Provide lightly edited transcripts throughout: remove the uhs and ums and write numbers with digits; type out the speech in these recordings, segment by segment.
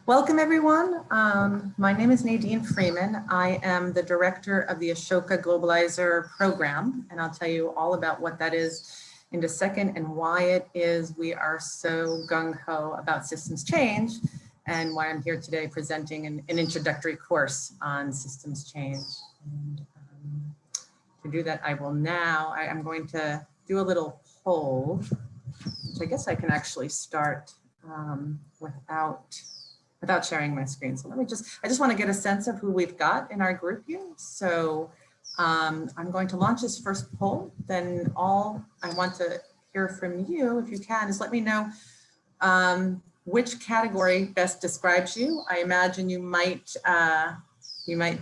Welcome, everyone. My name is Nadine Freeman. I am the director of the Ashoka Globalizer program, and I'll tell you all about what that is in a second and why it is we are so gung-ho about systems change and why I'm here today presenting an introductory course on systems change. And, to do that, I will now, I'm going to do a little poll, which I guess I can actually start without sharing my screen. So let me I just want to get a sense of who we've got in our group here. So I'm going to launch this first poll. Then all I want to hear from you, if you can, is let me know which category best describes you. I imagine you might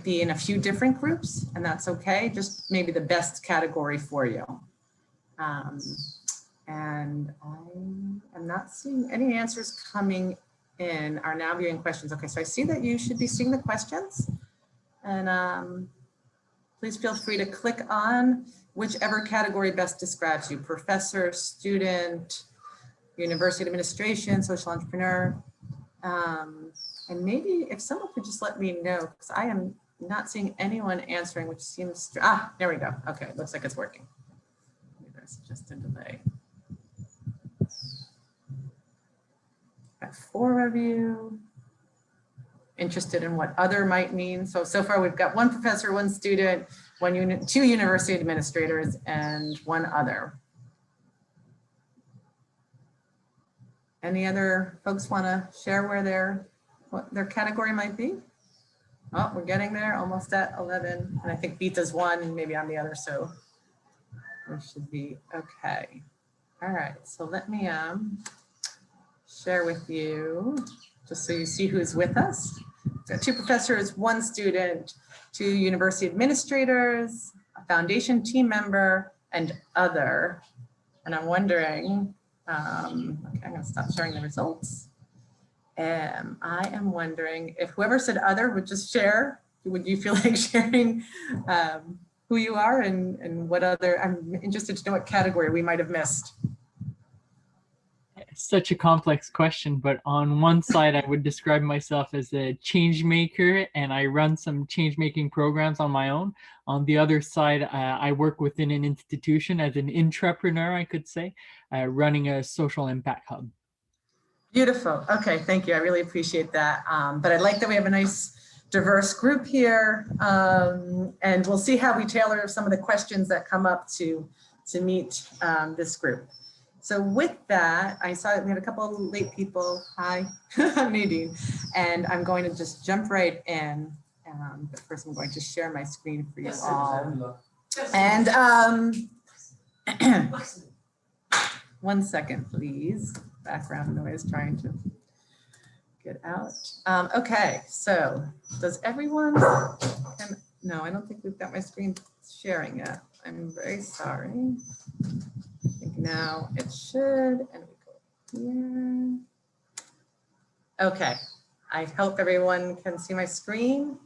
be in a few different groups, and that's okay. Just maybe the best category for you. And I am not seeing any answers coming in our now viewing questions. Okay, so I see that you should be seeing the questions, and please feel free to click on whichever category best describes you: professor, student, university administration, social entrepreneur. And maybe if someone could just let me know, because I am not seeing anyone answering, which seems, there we go. Okay, looks like it's working. Maybe there's just a delay. Got 4 of you interested in what other might mean. So far we've got 1 professor, 1 student, 2 university administrators, and 1 other. Any other folks want to share what their category might be? Oh, we're getting there, almost at 11. And I think Beta's 1, and maybe I'm the other, so we should be okay. All right, so let me share with you, just so you see who's with us. We've got 2 professors, 1 student, 2 university administrators, a foundation team member, and other. And I'm wondering, okay, I'm gonna stop sharing the results. I am wondering if whoever said other would just share. Would you feel like sharing who you are and what other? I'm interested to know what category we might have missed. Such a complex question, but on one side, I would describe myself as a change maker, and I run some change making programs on my own. On the other side, I work within an institution as an intrapreneur, I could say, running a social impact hub. Beautiful. Okay, thank you. I really appreciate that. But I like that we have a nice diverse group here, and we'll see how we tailor some of the questions that come up to meet this group. So with that, I saw that we had a couple of late people. Hi, I'm Nadine, and I'm going to just jump right in. But first, I'm going to share my screen for you all. And 1 second, please. Background noise trying to get out. Okay, so does everyone? No, I don't think we've got my screen sharing yet. I'm very sorry. I think now it should, and we go here. Okay, I hope everyone can see my screen.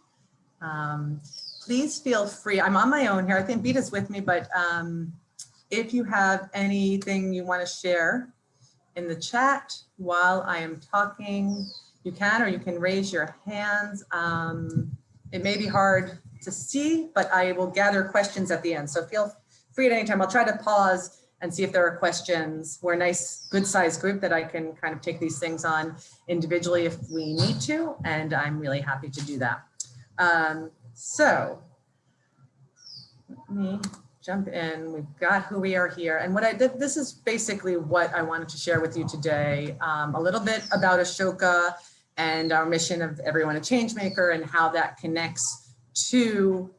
Please feel free, I'm on my own here. I think Beta's with me, but if you have anything you want to share in the chat while I am talking, you can, or you can raise your hands. It may be hard to see, but I will gather questions at the end. So feel free at any time. I'll try to pause and see if there are questions. We're a nice, good sized group that I can kind of take these things on individually if we need to, and I'm really happy to do that. So let me jump in. We've got who we are here, and what I did, this is basically what I wanted to share with you today. A little bit about Ashoka and our mission of everyone a change maker and how that connects to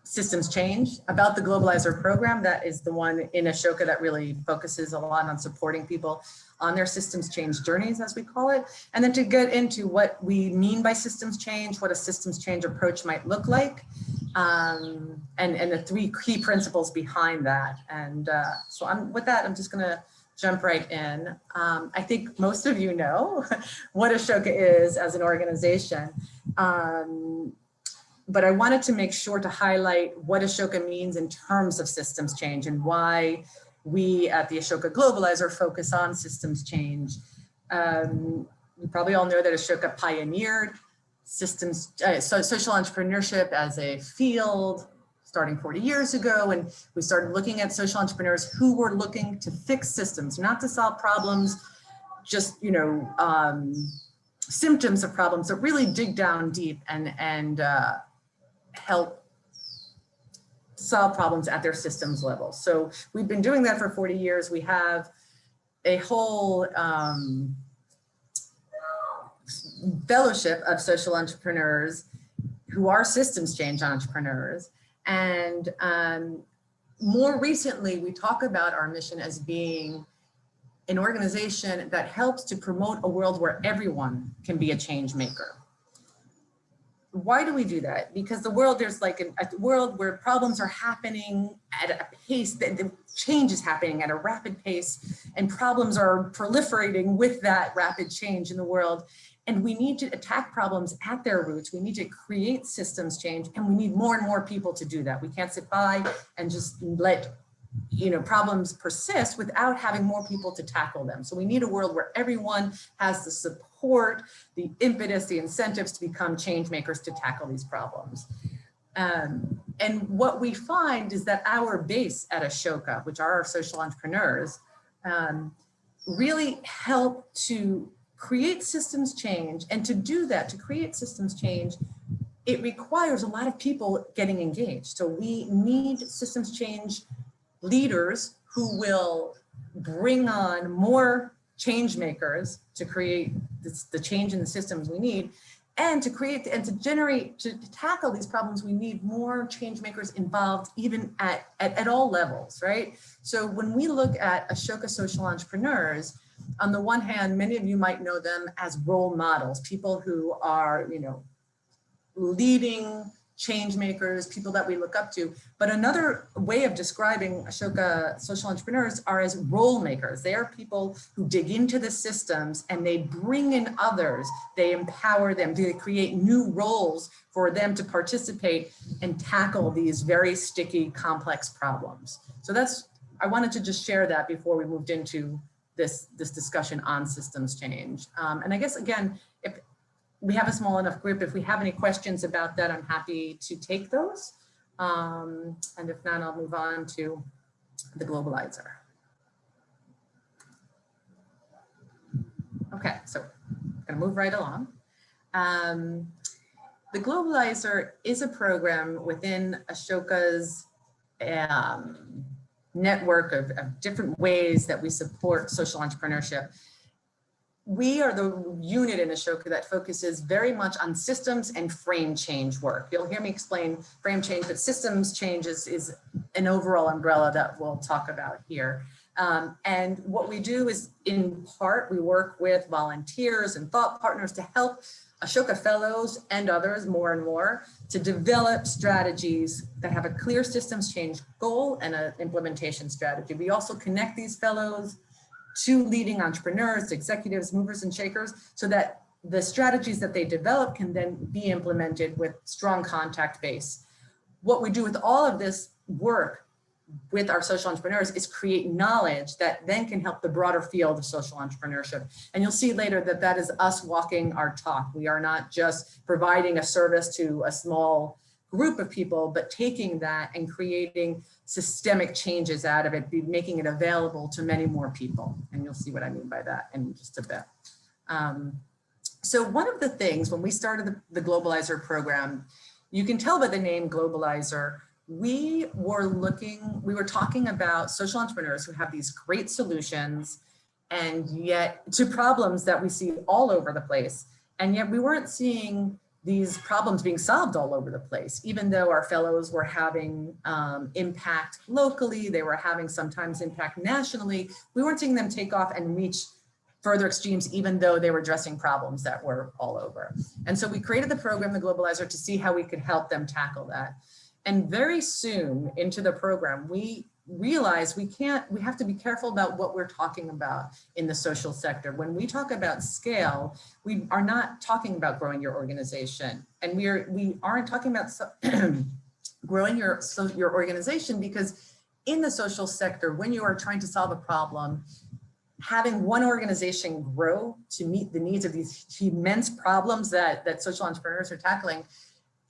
systems change, about the Globalizer program. That is the one in Ashoka that really focuses a lot on supporting people on their systems change journeys, as we call it, and then to get into what we mean by systems change, what a systems change approach might look like, and the 3 key principles behind that. And so with that, I'm just gonna jump right in. I think most of you know what Ashoka is as an organization, but I wanted to make sure to highlight what Ashoka means in terms of systems change and why we at the Ashoka Globalizer focus on systems change You probably all know that Ashoka pioneered systems, social entrepreneurship as a field starting 40 years ago. And we started looking at social entrepreneurs who were looking to fix systems, not to solve problems, just, symptoms of problems, that really dig down deep and help solve problems at their systems level. So we've been doing that for 40 years. We have a whole fellowship of social entrepreneurs who are systems change entrepreneurs. And more recently, we talk about our mission as being an organization that helps to promote a world where everyone can be a change maker. Why do we do that? Because the world, there's like a world where problems are happening at a pace, that the change is happening at a rapid pace, and problems are proliferating with that rapid change in the world. And we need to attack problems at their roots. We need to create systems change, and we need more and more people to do that. We can't sit by and just let problems persist without having more people to tackle them. So we need a world where everyone has the support, the impetus, the incentives to become change makers to tackle these problems. And what we find is that our base at Ashoka, which are our social entrepreneurs, really help to create systems change. And to do that, to create systems change, it requires a lot of people getting engaged. So we need systems change leaders who will bring on more change makers to create the change in the systems we need, and to create and to generate, to tackle these problems, we need more change makers involved, even at all levels, right? So when we look at Ashoka social entrepreneurs, on the one hand, many of you might know them as role models, people who are, leading change makers, people that we look up to. But another way of describing Ashoka social entrepreneurs are as role makers. They are people who dig into the systems and they bring in others, they empower them, they create new roles for them to participate and tackle these very sticky, complex problems. So I wanted to just share that before we moved into this discussion on systems change. And I guess, again, if we have a small enough group, if we have any questions about that, I'm happy to take those. And if not, I'll move on to the Globalizer. Okay, so I'm gonna move right along. The Globalizer is a program within Ashoka's network of different ways that we support social entrepreneurship. We are the unit in Ashoka that focuses very much on systems and frame change work. You'll hear me explain frame change, but systems change is an overall umbrella that we'll talk about here. And what we do is, in part, we work with volunteers and thought partners to help Ashoka fellows and others more and more to develop strategies that have a clear systems change goal and an implementation strategy. We also connect these fellows to leading entrepreneurs, executives, movers and shakers, so that the strategies that they develop can then be implemented with strong contact base. What we do with all of this work with our social entrepreneurs is create knowledge that then can help the broader field of social entrepreneurship. And you'll see later that that is us walking our talk. We are not just providing a service to a small group of people, but taking that and creating systemic changes out of it, making it available to many more people. And you'll see what I mean by that in just a bit. So one of the things when we started the Globalizer program, you can tell by the name Globalizer, we were talking about social entrepreneurs who have these great solutions, and yet to problems that we see all over the place. And yet we weren't seeing these problems being solved all over the place, even though our fellows were having impact locally, they were having sometimes impact nationally. We weren't seeing them take off and reach further extremes, even though they were addressing problems that were all over. And so we created the program, the Globalizer, to see how we could help them tackle that. And very soon into the program, we realized we have to be careful about what we're talking about in the social sector. When we talk about scale, we are not talking about growing your organization. And we aren't talking about growing your organization, because in the social sector, when you are trying to solve a problem, having one organization grow to meet the needs of these immense problems that social entrepreneurs are tackling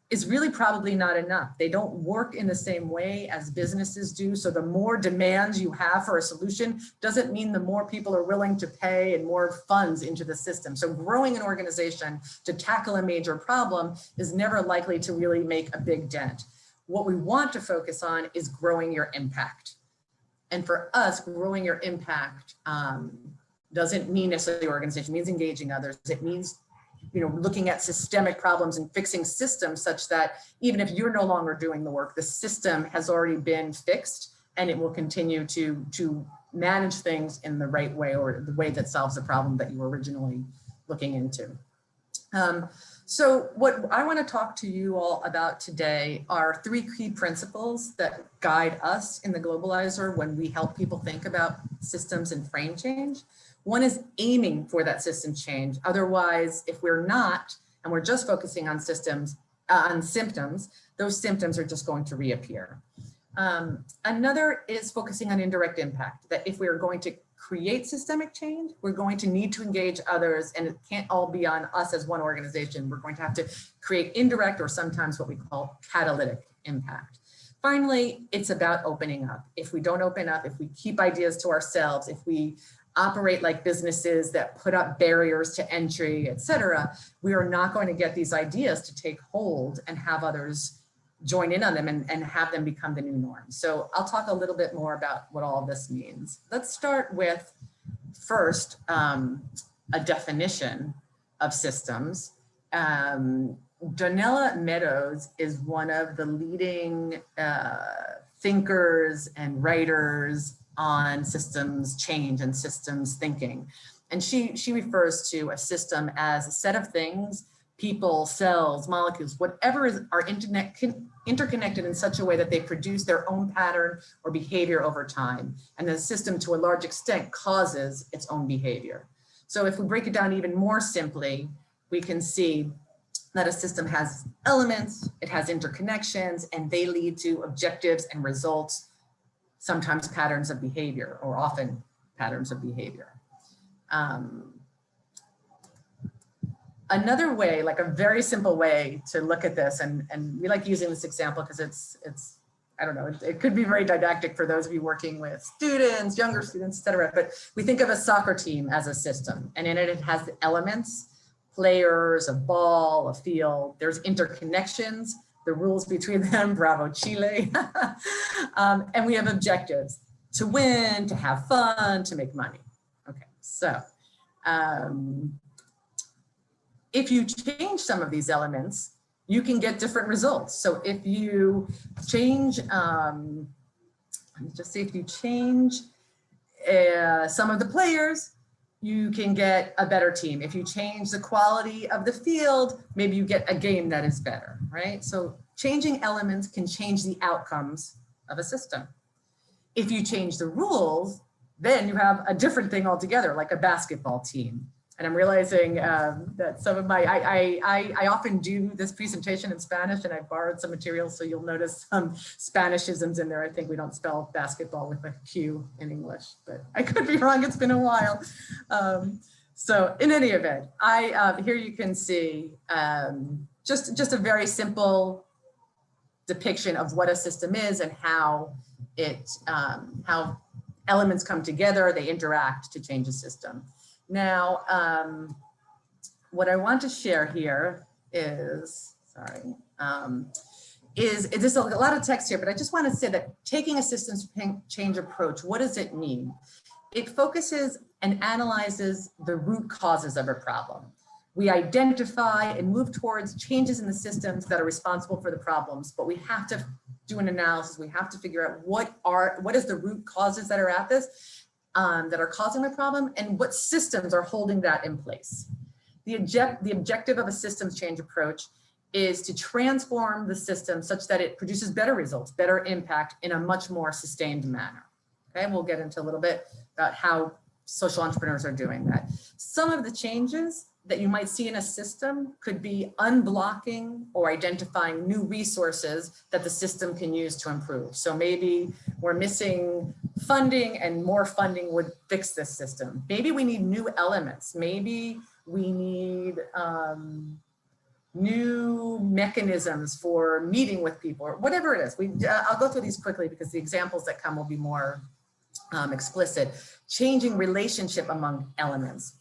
is really probably not enough. They don't work in the same way as businesses do. So the more demands you have for a solution doesn't mean the more people are willing to pay and more funds into the system. So growing an organization to tackle a major problem is never likely to really make a big dent. What we want to focus on is growing your impact. And for us, growing your impact doesn't mean necessarily the organization, it means engaging others. It means, you know, looking at systemic problems and fixing systems such that even if you're no longer doing the work, the system has already been fixed and it will continue to manage things in the right way, or the way that solves the problem that you were originally looking into. So what I want to talk to you all about today are 3 key principles that guide us in the Globalizer when we help people think about systems and frame change. One is aiming for that system change. Otherwise, if we're not, and we're just focusing on systems, on symptoms, those symptoms are just going to reappear. Another is focusing on indirect impact, that if we're going to create systemic change, we're going to need to engage others, and it can't all be on us as one organization. We're going to have to create indirect, or sometimes what we call catalytic impact. Finally, it's about opening up. If we don't open up, if we keep ideas to ourselves, if we operate like businesses that put up barriers to entry, et cetera, we are not going to get these ideas to take hold and have others join in on them and have them become the new norm. So I'll talk a little bit more about what all of this means. Let's start with first a definition of systems. Donella Meadows is one of the leading thinkers and writers on systems change and systems thinking. And she refers to a system as a set of things, people, cells, molecules, whatever are interconnected in such a way that they produce their own pattern or behavior over time. And the system, to a large extent, causes its own behavior. So if we break it down even more simply, we can see that a system has elements, it has interconnections, and they lead to objectives and results, sometimes patterns of behavior, or often patterns of behavior. Another way, like a very simple way to look at this, and we like using this example because it's I don't know, it could be very didactic for those of you working with students, younger students, et cetera, but we think of a soccer team as a system, and in it, it has elements, players, a ball, a field, there's interconnections, the rules between them, bravo Chile, and we have objectives, to win, to have fun, to make money. Okay, so if you change some of these elements, you can get different results. So if you change, let me just say, if you change some of the players, you can get a better team. If you change the quality of the field, maybe you get a game that is better, right? So changing elements can change the outcomes of a system. If you change the rules, then you have a different thing altogether, like a basketball team. And I'm realizing that some of my, I often do this presentation in Spanish, and I've borrowed some materials, so you'll notice some Spanishisms in there. I think we don't spell basketball with a Q in English, but I could be wrong, it's been a while. So in any event, here you can see just a very simple depiction of what a system is and how how elements come together, they interact to change a system. Now, what I want to share here is, there's a lot of text here, but I just want to say that taking a systems change approach, what does it mean? It focuses and analyzes the root causes of a problem. We identify and move towards changes in the systems that are responsible for the problems, but we have to do an analysis. We have to figure out what is the root causes that are at this, that are causing the problem, and what systems are holding that in place. The objective of a systems change approach is to transform the system such that it produces better results, better impact in a much more sustained manner. Okay, and we'll get into a little bit about how social entrepreneurs are doing that. Some of the changes that you might see in a system could be unblocking or identifying new resources that the system can use to improve. So maybe we're missing funding and more funding would fix this system. Maybe we need new elements. Maybe we need new mechanisms for meeting with people, or whatever it is. I'll go through these quickly because the examples that come will be more explicit. Changing relationship among elements.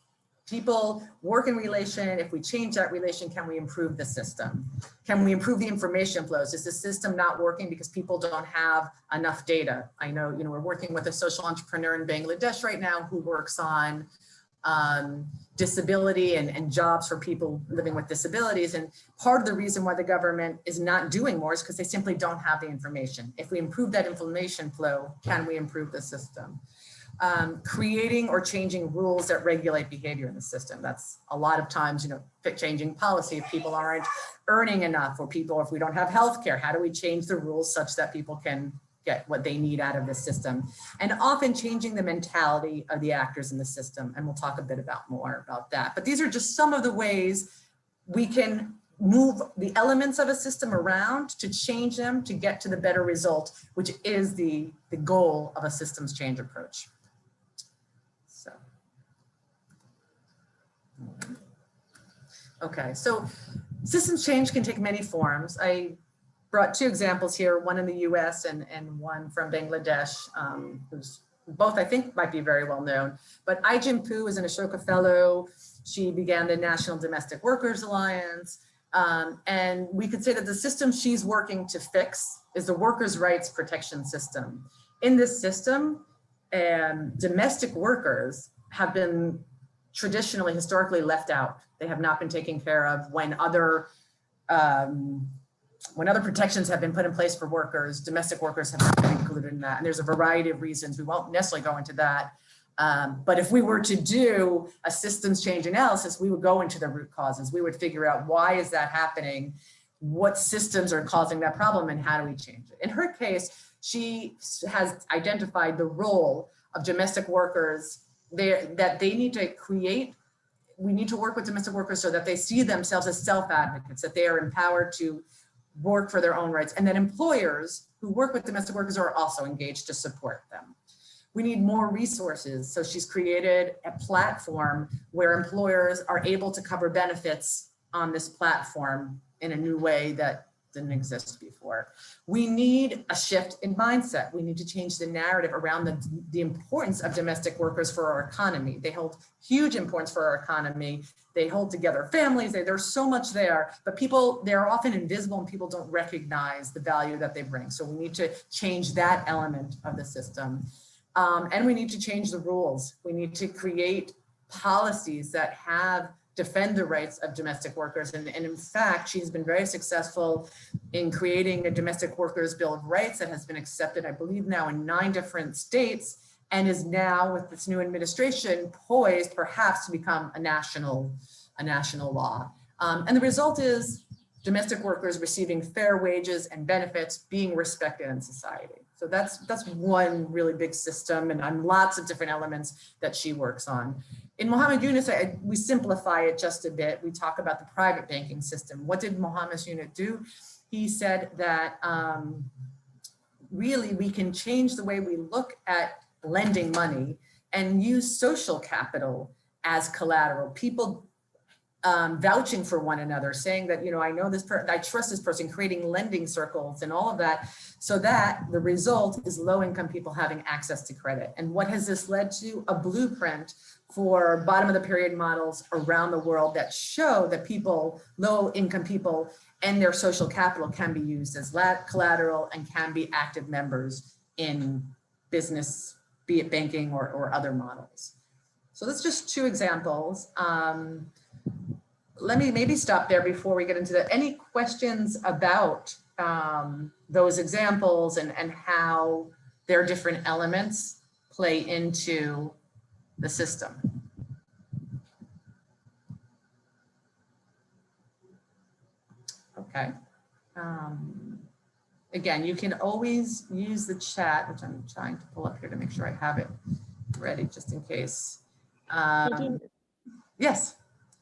People work in relation. If we change that relation, can we improve the system? Can we improve the information flows? Is the system not working because people don't have enough data? I know, we're working with a social entrepreneur in Bangladesh right now who works on disability and jobs for people living with disabilities. And part of the reason why the government is not doing more is because they simply don't have the information. If we improve that information flow, can we improve the system? Creating or changing rules that regulate behavior in the system. That's a lot of times, changing policy. If people aren't earning enough, or if we don't have healthcare, how do we change the rules such that people can get what they need out of the system? And often changing the mentality of the actors in the system. And we'll talk a bit more about that. But these are just some of the ways we can move the elements of a system around to change them to get to the better result, which is the goal of a systems change approach. Okay, so systems change can take many forms. I brought two examples here, one in the US and one from Bangladesh, who's both I think might be very well known. But Ai-Jin Poo is an Ashoka Fellow. She began the National Domestic Workers Alliance. And we could say that the system she's working to fix is the workers' rights protection system. In this system, domestic workers have been traditionally, historically left out. They have not been taken care of when other protections have been put in place for workers. Domestic workers have not been included in that. And there's a variety of reasons. We won't necessarily go into that. But if we were to do a systems change analysis, we would go into the root causes. We would figure out why is that happening? What systems are causing that problem and how do we change it? In her case, she has identified the role of domestic workers that they need to create. We need to work with domestic workers so that they see themselves as self-advocates, that they are empowered to work for their own rights, and that employers who work with domestic workers are also engaged to support them. We need more resources. So she's created a platform where employers are able to cover benefits on this platform in a new way that didn't exist before. We need a shift in mindset. We need to change the narrative around the importance of domestic workers for our economy. They hold huge importance for our economy. They hold together families. There's so much there, but they're often invisible and people don't recognize the value that they bring. So we need to change that element of the system. And we need to change the rules. We need to create policies that defend the rights of domestic workers. And in fact, she's been very successful in creating a domestic workers bill of rights that has been accepted, I believe now in 9 different states, and is now with this new administration poised perhaps to become a national law. And the result is domestic workers receiving fair wages and benefits, being respected in society. So that's one really big system and on lots of different elements that she works on. In Muhammad Yunus, we simplify it just a bit. We talk about the private banking system. What did Muhammad Yunus do? He said that really we can change the way we look at lending money and use social capital as collateral. People vouching for one another, saying that, I know this person, I trust this person, creating lending circles and all of that, so that the result is low-income people having access to credit. And what has this led to? A blueprint for bottom of the pyramid models around the world that show that low-income people and their social capital can be used as collateral and can be active members in business, be it banking or other models. So that's just 2 examples. Let me maybe stop there before we get into that. Any questions about those examples and how their different elements play into the system? Okay. Again, you can always use the chat, which I'm trying to pull up here to make sure I have it ready just in case. Yes.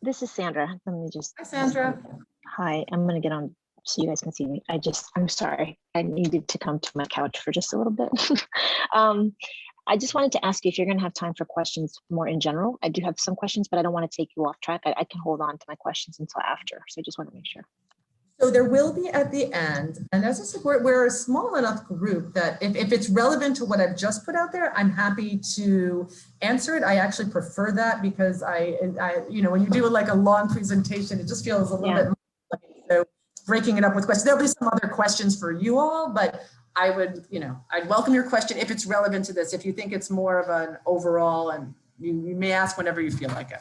This is Sandra. Let me just. Hi, Sandra. Hi, I'm going to get on so you guys can see me. I'm sorry. I needed to come to my couch for just a little bit. I just wanted to ask you if you're going to have time for questions more in general. I do have some questions, but I don't want to take you off track. I can hold on to my questions until after. So I just want to make sure. So there will be at the end, and as I said, we're a small enough group that if it's relevant to what I've just put out there, I'm happy to answer it. I actually prefer that because I when you do like a long presentation, it just feels a little bit like, so breaking it up with questions. There'll be some other questions for you all, but I would, I'd welcome your question if it's relevant to this. If you think it's more of an overall, and you may ask whenever you feel like it.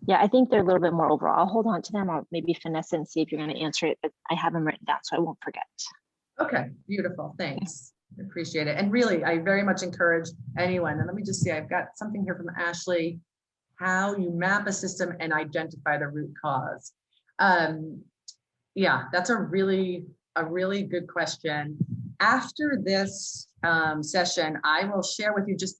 Yeah, I think they're a little bit more overall. I'll hold on to them. I'll maybe finesse it and see if you're going to answer it, but I have them written down so I won't forget. Okay, beautiful. Thanks. I appreciate it. And really, I very much encourage anyone. And let me just see, I've got something here from Ashley, how you map a system and identify the root cause. Yeah, that's a really good question. After this session, I will share with you just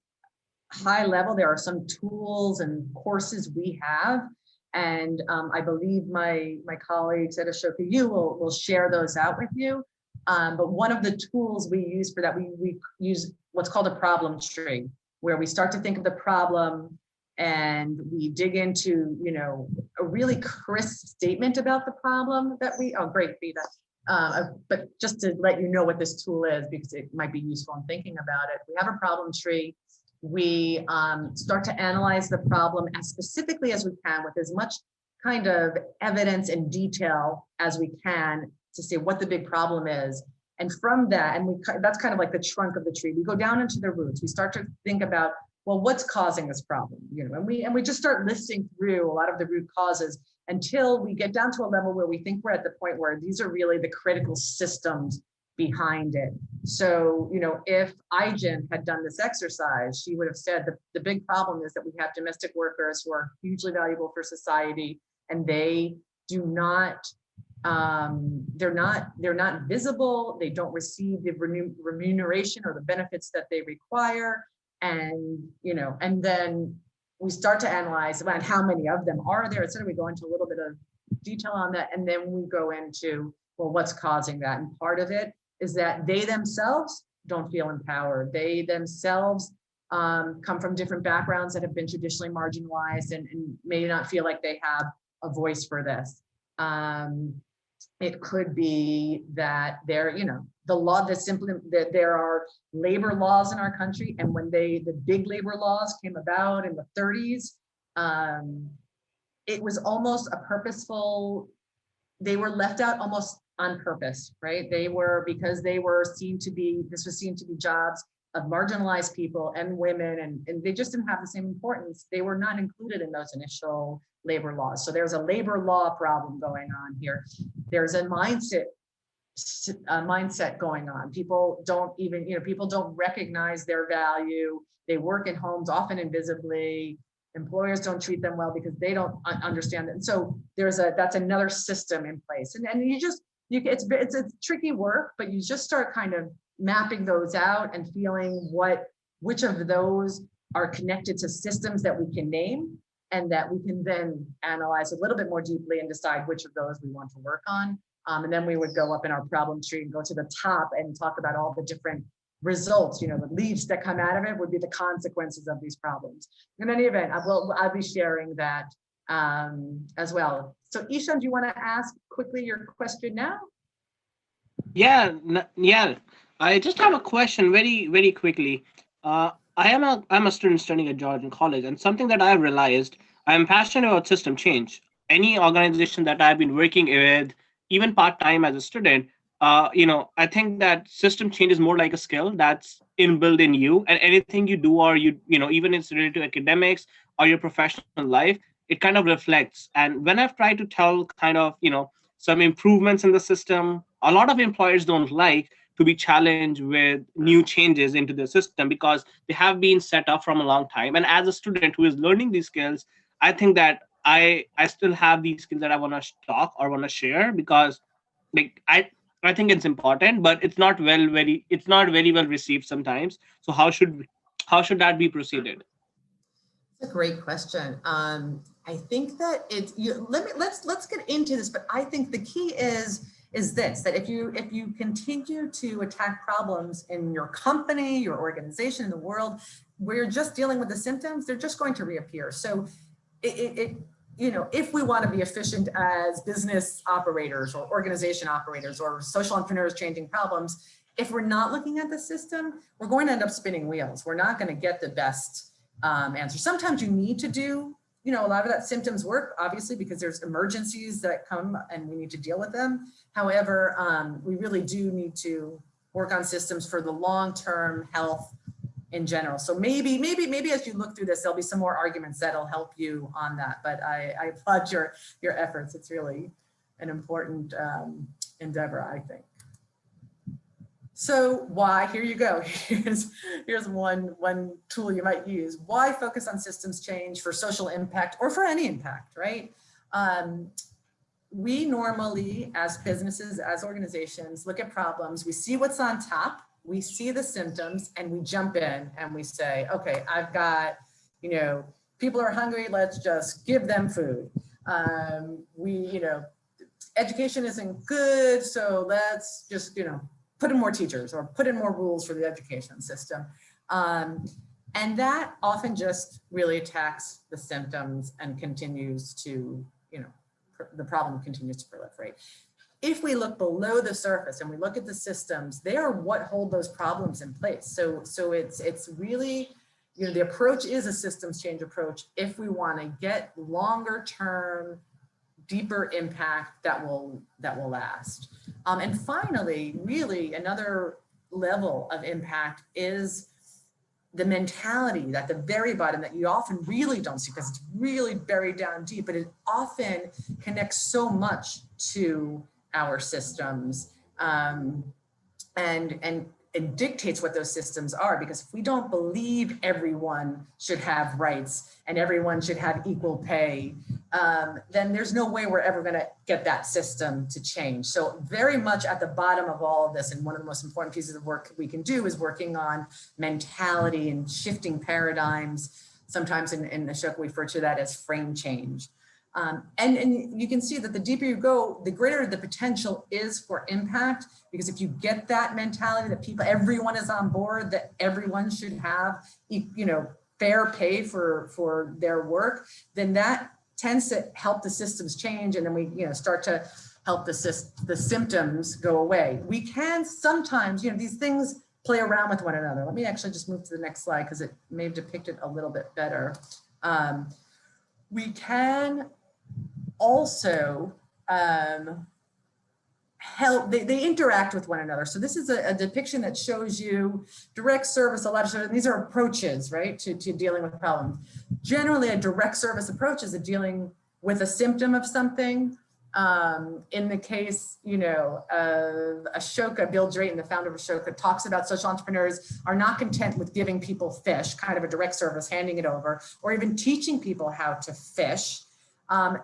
high level. There are some tools and courses we have, and I believe my colleagues at Ashoka will share those out with you. But one of the tools we use for that, we use what's called a problem tree, where we start to think of the problem and we dig into a really crisp statement about the problem that great, Vida. But just to let you know what this tool is, because it might be useful in thinking about it. We have a problem tree. We start to analyze the problem as specifically as we can with as much kind of evidence and detail as we can to say what the big problem is. And from that, and that's kind of like the trunk of the tree. We go down into the roots. We start to think about, well, what's causing this problem? And we just start listing through a lot of the root causes until we get down to a level where we think we're at the point where these are really the critical systems behind it. So, if Ijin had done this exercise, she would have said the big problem is that we have domestic workers who are hugely valuable for society, and they do not, they're not visible. They don't receive the remuneration or the benefits that they require. And, and then we start to analyze about how many of them are there. Instead, we go into a little bit of detail on that. And then we go into, well, what's causing that? And part of it is that they themselves don't feel empowered. They themselves come from different backgrounds that have been traditionally marginalized and may not feel like they have a voice for this. It could be that the law that there are labor laws in our country, and when the big labor laws came about in the 30s, it was almost a purposeful. They were left out almost on purpose, right? Because this was seen to be jobs of marginalized people and women, and they just didn't have the same importance. They were not included in those initial labor laws. So there's a labor law problem going on here. There's a mindset going on. People don't even, people don't recognize their value. They work in homes, often invisibly. Employers don't treat them well because they don't understand that. And so that's another system in place. And it's tricky work, but you just start kind of mapping those out and feeling which of those are connected to systems that we can name, and that we can then analyze a little bit more deeply and decide which of those we want to work on. And then we would go up in our problem tree and go to the top and talk about all the different results, the leaves that come out of it would be the consequences of these problems. In any event, I'll be sharing that as well. So Ishan, do you want to ask quickly your question now? Yeah. I just have a question very, very quickly. I'm a student studying at Georgian College, and something that I've realized, I'm passionate about system change. Any organization that I've been working with, even part-time as a student, I think that system change is more like a skill that's inbuilt in you, and anything you do, or even it's related to academics or your professional life, it kind of reflects. And when I've tried to tell kind of, some improvements in the system, a lot of employers don't like to be challenged with new changes into the system because they have been set up from a long time. And as a student who is learning these skills, I think that I still have these skills that I want to talk or want to share, because I think it's important, but it's not very well received sometimes. So how should that be proceeded? That's a great question. I think that let's get into this, but I think the key is this, that if you continue to attack problems in your company, your organization, in the world, where you're just dealing with the symptoms, they're just going to reappear. So if we want to be efficient as business operators or organization operators or social entrepreneurs changing problems, if we're not looking at the system, we're going to end up spinning wheels. We're not going to get the best answer. Sometimes you need to do, a lot of that symptoms work, obviously, because there's emergencies that come and we need to deal with them. However, we really do need to work on systems for the long-term health in general. So maybe as you look through this, there'll be some more arguments that'll help you on that. But I applaud your efforts. It's really an important endeavor, I think. So why? Here you go. Here's one tool you might use. Why focus on systems change for social impact or for any impact, right? We normally, as businesses, as organizations, look at problems. We see what's on top. We see the symptoms and we jump in and we say, okay, I've got, people are hungry. Let's just give them food. Education isn't good. So let's just, put in more teachers or put in more rules for the education system. And that often just really attacks the symptoms and continues to, the problem continues to proliferate. If we look below the surface and we look at the systems, they are what hold those problems in place. So it's really, the approach is a systems change approach if we want to get longer term, deeper impact that will last. And finally, really another level of impact is the mentality at the very bottom that you often really don't see because it's really buried down deep, but it often connects so much to our systems and it dictates what those systems are, because if we don't believe everyone should have rights and everyone should have equal pay, then there's no way we're ever going to get that system to change. So very much at the bottom of all of this, and one of the most important pieces of work we can do is working on mentality and shifting paradigms. Sometimes in Ashoka we refer to that as frame change. And you can see that the deeper you go, the greater the potential is for impact, because if you get that mentality that everyone is on board, that everyone should have, fair pay for their work, then that tends to help the systems change. And then we, start to help the symptoms go away. We can sometimes, these things play around with one another. Let me actually just move to the next slide because it may depict it a little bit better. We can also help, they interact with one another. So this is a depiction that shows you direct service, a lot of service. These are approaches, right, to dealing with problems. Generally, a direct service approach is dealing with a symptom of something. In the case, of Ashoka, Bill Drayton, the founder of Ashoka, talks about social entrepreneurs are not content with giving people fish, kind of a direct service, handing it over, or even teaching people how to fish.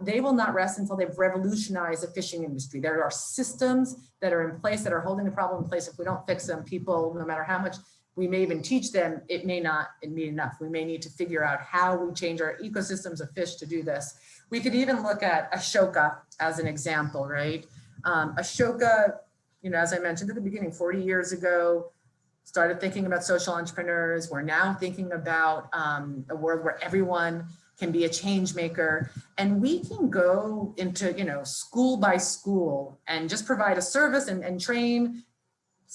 They will not rest until they've revolutionized the fishing industry. There are systems that are in place that are holding the problem in place. If we don't fix them, people, no matter how much we may even teach them, it may not be enough. We may need to figure out how we change our ecosystems of fish to do this. We could even look at Ashoka as an example, right? Ashoka, as I mentioned at the beginning, 40 years ago, started thinking about social entrepreneurs. We're now thinking about a world where everyone can be a change maker, and we can go into school by school and just provide a service and train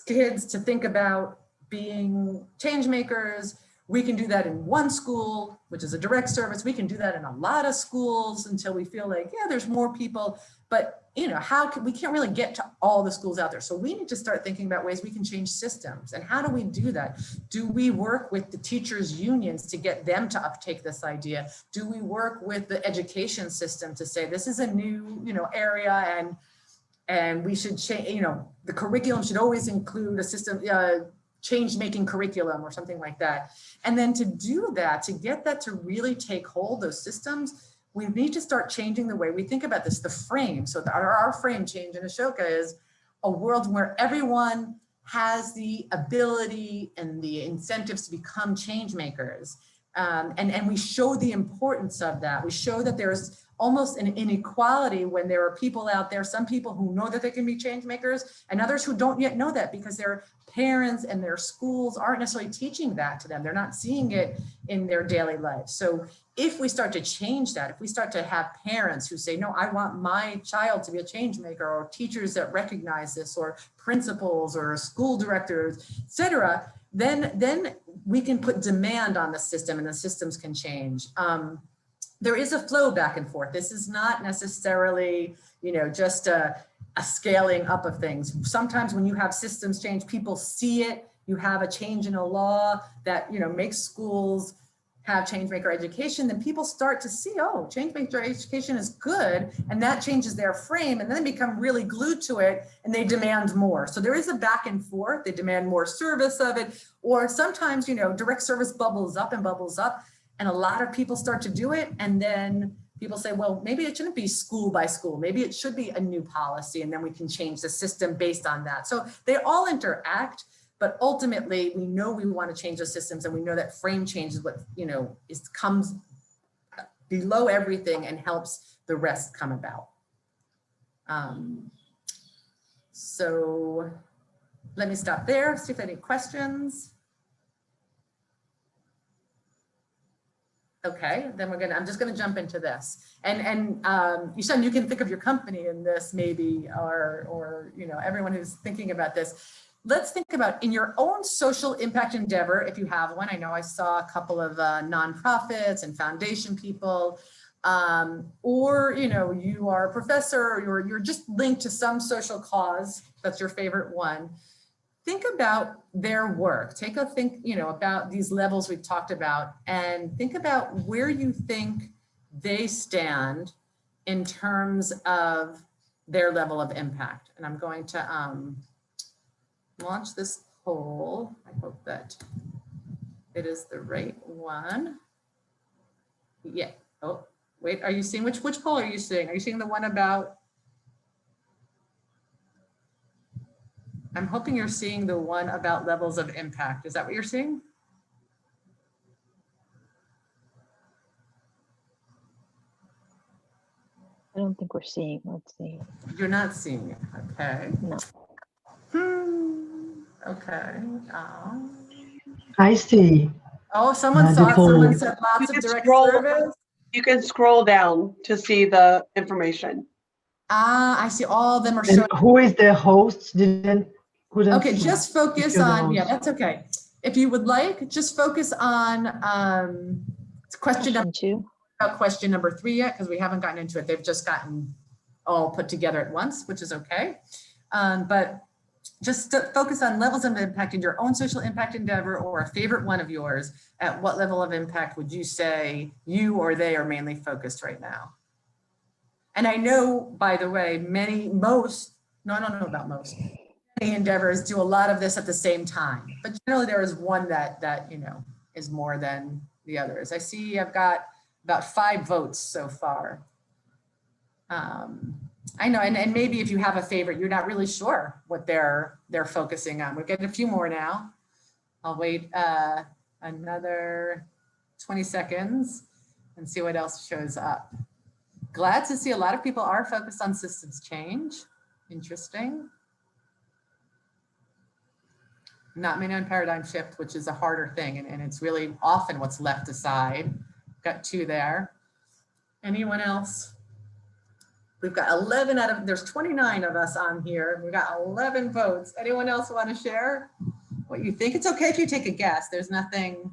kids to think about being change makers. We can do that in one school, which is a direct service. We can do that in a lot of schools until we feel like, yeah, there's more people, but we can't really get to all the schools out there. So we need to start thinking about ways we can change systems. And how do we do that? Do we work with the teachers' unions to get them to uptake this idea? Do we work with the education system to say, this is a new, area and we should change, the curriculum should always include a system, change-making curriculum or something like that. And then to do that, to get that to really take hold, those systems, we need to start changing the way we think about this, the frame. So our frame change in Ashoka is a world where everyone has the ability and the incentives to become change makers. And we show the importance of that. We show that there's almost an inequality when there are people out there, some people who know that they can be change makers and others who don't yet know that because their parents and their schools aren't necessarily teaching that to them. They're not seeing it in their daily life. So if we start to change that, if we start to have parents who say, no, I want my child to be a change maker, or teachers that recognize this, or principals or school directors, et cetera, then we can put demand on the system and the systems can change. There is a flow back and forth. This is not necessarily, just a scaling up of things. Sometimes when you have systems change, people see it. You have a change in a law that, makes schools have change maker education, then people start to see, oh, change maker education is good, and that changes their frame, and then they become really glued to it and they demand more. So there is a back and forth. They demand more service of it, or sometimes, direct service bubbles up, and a lot of people start to do it, and then people say, well, maybe it shouldn't be school by school. Maybe it should be a new policy, and then we can change the system based on that. So they all interact. But ultimately, we know we want to change the systems, and we know that frame change is what, comes below everything and helps the rest come about. So let me stop there, see if there are any questions. Okay, then I'm just gonna jump into this. And Yushan, you can think of your company in this maybe, or everyone who's thinking about this. Let's think about in your own social impact endeavor, if you have one. I know I saw a couple of nonprofits and foundation people, or you are a professor, or you're just linked to some social cause that's your favorite one. Think about their work. Take a think, about these levels we've talked about, and think about where you think they stand in terms of their level of impact. And I'm going to launch this poll. I hope that it is the right one. Yeah. Oh, wait, are you seeing which poll are you seeing? Are you seeing the one about? I'm hoping you're seeing the one about levels of impact. Is that what you're seeing? I don't think we're seeing. Let's see. You're not seeing it. Okay. No. Okay. I see. Oh, someone saw it. Someone said lots of direct service. You can scroll down to see the information. I see. All of them are And showing. who is the host? Couldn't Okay, see just focus if you're the on, yeah, host. that's okay. If you would like, just focus on question number Question 2. about question number 3 yet, because we haven't gotten into it. They've just gotten all put together at once, which is okay. But just to focus on levels of impact in your own social impact endeavor, or a favorite one of yours. At what level of impact would you say you or they are mainly focused right now? And I know, by the way, many endeavors do a lot of this at the same time, but generally there is one that is more than the others. I see I've got about 5 votes so far. I know, and maybe if you have a favorite, you're not really sure what they're focusing on. We're getting a few more now. I'll wait another 20 seconds and see what else shows up. Glad to see a lot of people are focused on systems change. Interesting. Not many on paradigm shift, which is a harder thing, and it's really often what's left aside. Got 2 there. Anyone else? We've got 11 there's 29 of us on here. We've got 11 votes. Anyone else want to share what you think? It's okay if you take a guess. There's nothing.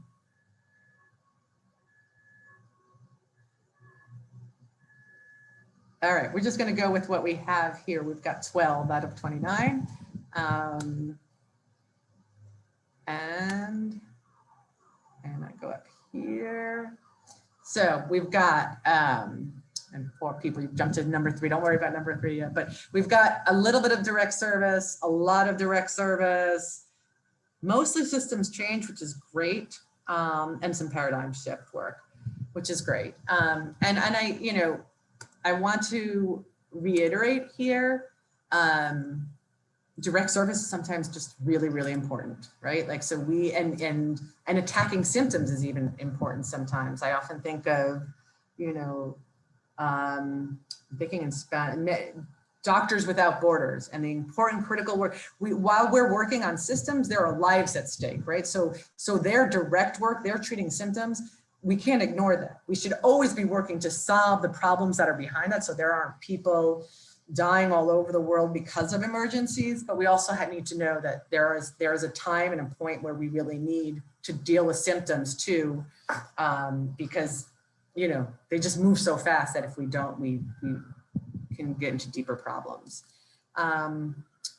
All right, we're just going to go with what we have here. We've got 12 out of 29. And I go up here. So we've got, and 4 people, you jumped to number 3. Don't worry about number 3 yet, but we've got a little bit of direct service, a lot of direct service, mostly systems change, which is great, and some paradigm shift work, which is great. And I want to reiterate here, direct service is sometimes just really, really important, right? Like, so we, and attacking symptoms is even important sometimes. I often think of, you know, thinking in Spanish, Doctors Without Borders, and the important critical work. While we're working on systems, there are lives at stake, right? So their direct work, they're treating symptoms. We can't ignore that. We should always be working to solve the problems that are behind that. So there aren't people dying all over the world because of emergencies, but we also need to know that there is a time and a point where we really need to deal with symptoms too, because, you know, they just move so fast that if we don't, we can get into deeper problems.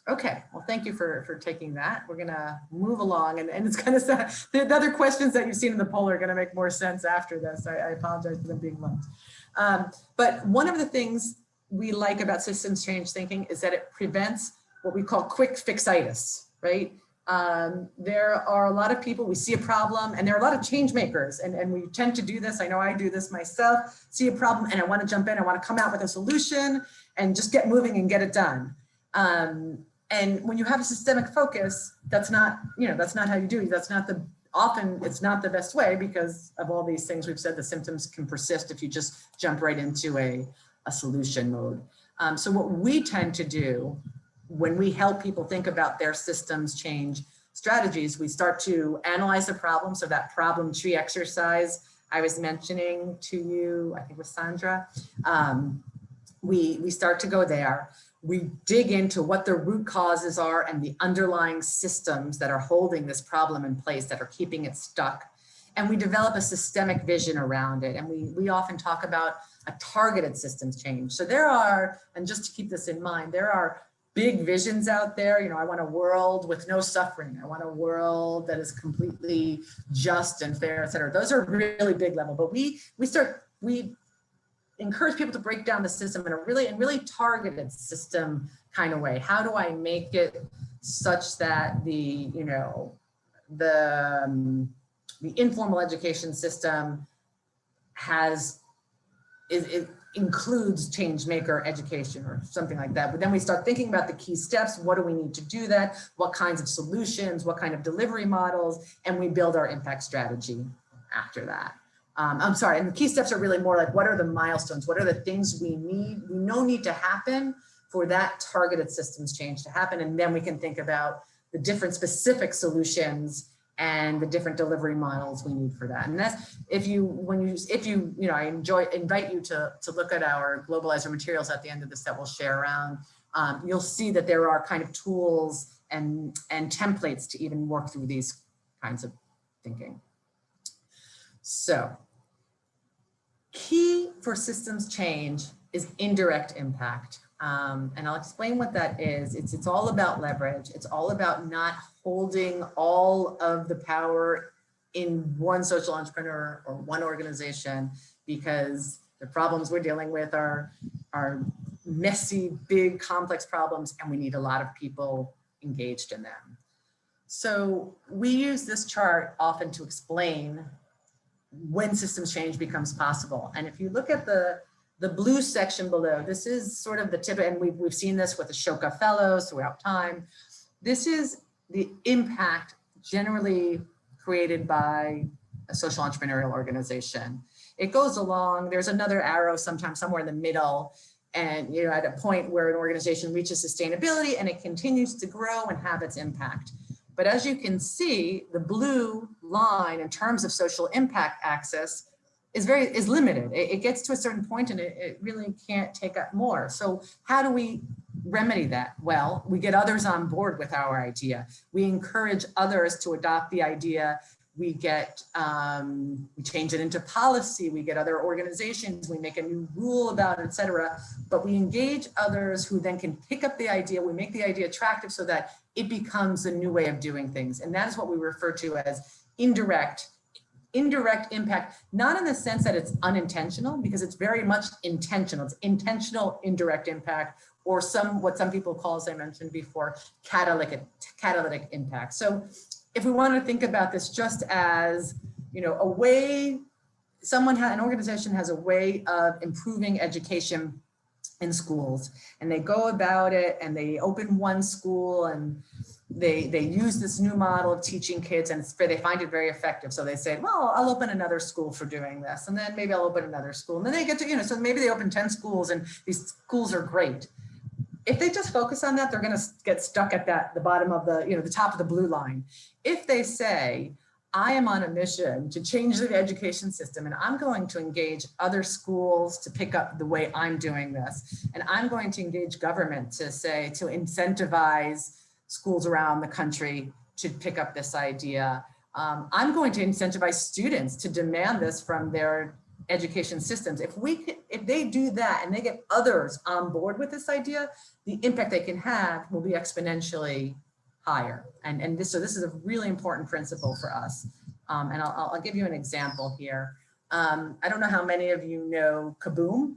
Okay, well, thank you for taking that. We're gonna move along, and it's kind of sad. The other questions that you've seen in the poll are gonna make more sense after this. I apologize for them being lumped. But one of the things we like about systems change thinking is that it prevents what we call quick fixitis, right? There are a lot of people, we see a problem, and there are a lot of change makers, and we tend to do this. I know I do this myself, see a problem and I want to jump in, I want to come out with a solution and just get moving and get it done. And when you have a systemic focus, that's not, you know, that's not how you do it. That's not often it's not the best way because of all these things we've said. The symptoms can persist if you just jump right into a solution mode. So what we tend to do when we help people think about their systems change strategies, we start to analyze the problem. So that problem tree exercise I was mentioning to you, I think with Sandra, we start to go there. We dig into what the root causes are and the underlying systems that are holding this problem in place, that are keeping it stuck. And we develop a systemic vision around it. And we often talk about a targeted systems change. So there are, and just to keep this in mind, there are big visions out there. You know, I want a world with no suffering. I want a world that is completely just and fair, et cetera. Those are really big level, but we encourage people to break down the system in a really targeted system kind of way. How do I make it such that the informal education system it includes change maker education or something like that. But then we start thinking about the key steps. What do we need to do that? What kinds of solutions, what kind of delivery models, and we build our impact strategy after that. I'm sorry, and the key steps are really more like, what are the milestones? What are the things we know need to happen for that targeted systems change to happen? And then we can think about the different specific solutions and the different delivery models we need for that. And that's, I invite you to look at our Globalizer materials at the end of this that we'll share around. You'll see that there are kind of tools and templates to even work through these kinds of thinking. So, key for systems change is indirect impact. And I'll explain what that is. It's all about leverage. It's all about not holding all of the power in one social entrepreneur or one organization, because the problems we're dealing with are messy, big, complex problems, and we need a lot of people engaged in them. So we use this chart often to explain when systems change becomes possible. And if you look at the blue section below, this is sort of the tip, and we've seen this with Ashoka fellows throughout time. This is the impact generally created by a social entrepreneurial organization. It goes along, there's another arrow sometimes somewhere in the middle, and at a point where an organization reaches sustainability and it continues to grow and have its impact. But as you can see, the blue line in terms of social impact axis is limited. It gets to a certain point and it really can't take up more. So how do we remedy that? Well, we get others on board with our idea. We encourage others to adopt the idea. We change it into policy. We get other organizations. We make a new rule about it, et cetera. But we engage others who then can pick up the idea. We make the idea attractive so that it becomes a new way of doing things. And that is what we refer to as indirect impact, not in the sense that it's unintentional, because it's very much intentional. It's intentional indirect impact, or what some people call, as I mentioned before, catalytic impact. So if we want to think about this just as, a way, an organization has a way of improving education in schools, and they go about it and they open one school and they use this new model of teaching kids, and they find it very effective. So they say, well, I'll open another school for doing this, and then maybe I'll open another school, and then they get to, so maybe they open 10 schools and these schools are great. If they just focus on that, they're going to get stuck at the bottom of the top of the blue line. If they say, I am on a mission to change the education system, and I'm going to engage other schools to pick up the way I'm doing this, and I'm going to engage government to incentivize schools around the country to pick up this idea. I'm going to incentivize students to demand this from their education systems. If they do that and they get others on board with this idea, the impact they can have will be exponentially higher. So this is a really important principle for us. And I'll give you an example here. I don't know how many of you know Kaboom.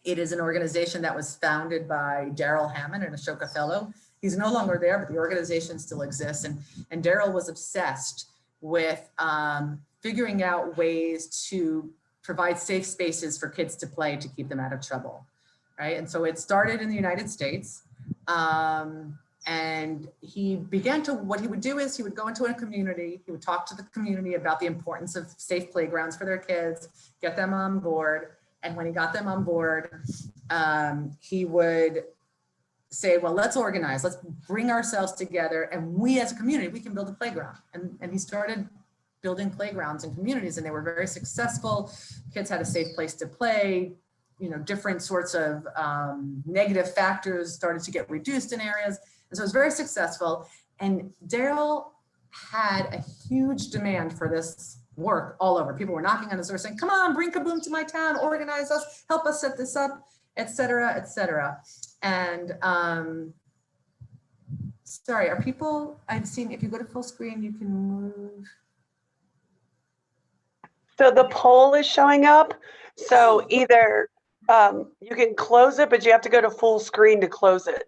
It is an organization that was founded by Daryl Hammond, an Ashoka fellow. He's no longer there, but the organization still exists. And Daryl was obsessed with figuring out ways to provide safe spaces for kids to play to keep them out of trouble, right? And so it started in the United States. And he began to, what he would do is he would go into a community, he would talk to the community about the importance of safe playgrounds for their kids, get them on board. And when he got them on board, he would say, well, let's organize, let's bring ourselves together, and we as a community, we can build a playground. And he started building playgrounds in communities, and they were very successful. Kids had a safe place to play, different sorts of negative factors started to get reduced in areas. And so it was very successful. And Daryl had a huge demand for this work all over. People were knocking on his door saying, come on, bring Kaboom to my town, organize us, help us set this up, et cetera, et cetera. And sorry, are people, I've seen, if you go to full screen, you can move. So the poll is showing up. So either you can close it, but you have to go to full screen to close it.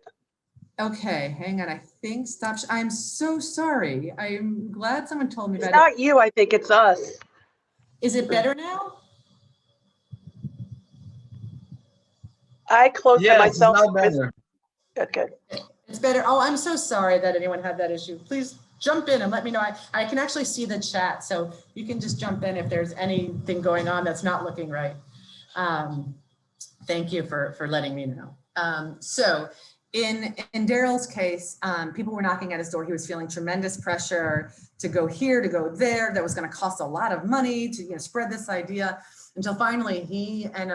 Okay, hang on. I think stop. I'm so sorry. I'm glad someone told me It's about it. not you, I think it's us. Is it better now? I closed it Yes, it's myself. now better. Okay. It's better. Oh, I'm so sorry that anyone had that issue. Please jump in and let me know. I can actually see the chat, so you can just jump in if there's anything going on that's not looking right. Thank you for letting me know. So in Daryl's case, people were knocking at his door. He was feeling tremendous pressure to go here, to go there. That was going to cost a lot of money to spread this idea. Until finally, he and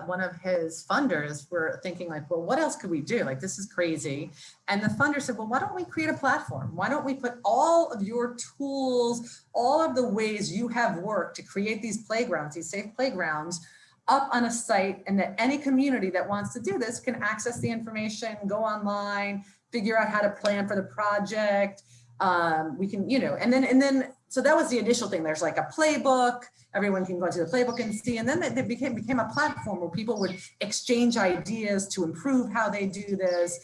one of his funders were thinking like, well, what else could we do? Like, this is crazy. And the funder said, well, why don't we create a platform? Why don't we put all of your tools, all of the ways you have worked to create these playgrounds, these safe playgrounds, up on a site, and that any community that wants to do this can access the information, go online, figure out how to plan for the project. We can, and then, so that was the initial thing. There's like a playbook. Everyone can go to the playbook and see, and then it became a platform where people would exchange ideas to improve how they do this,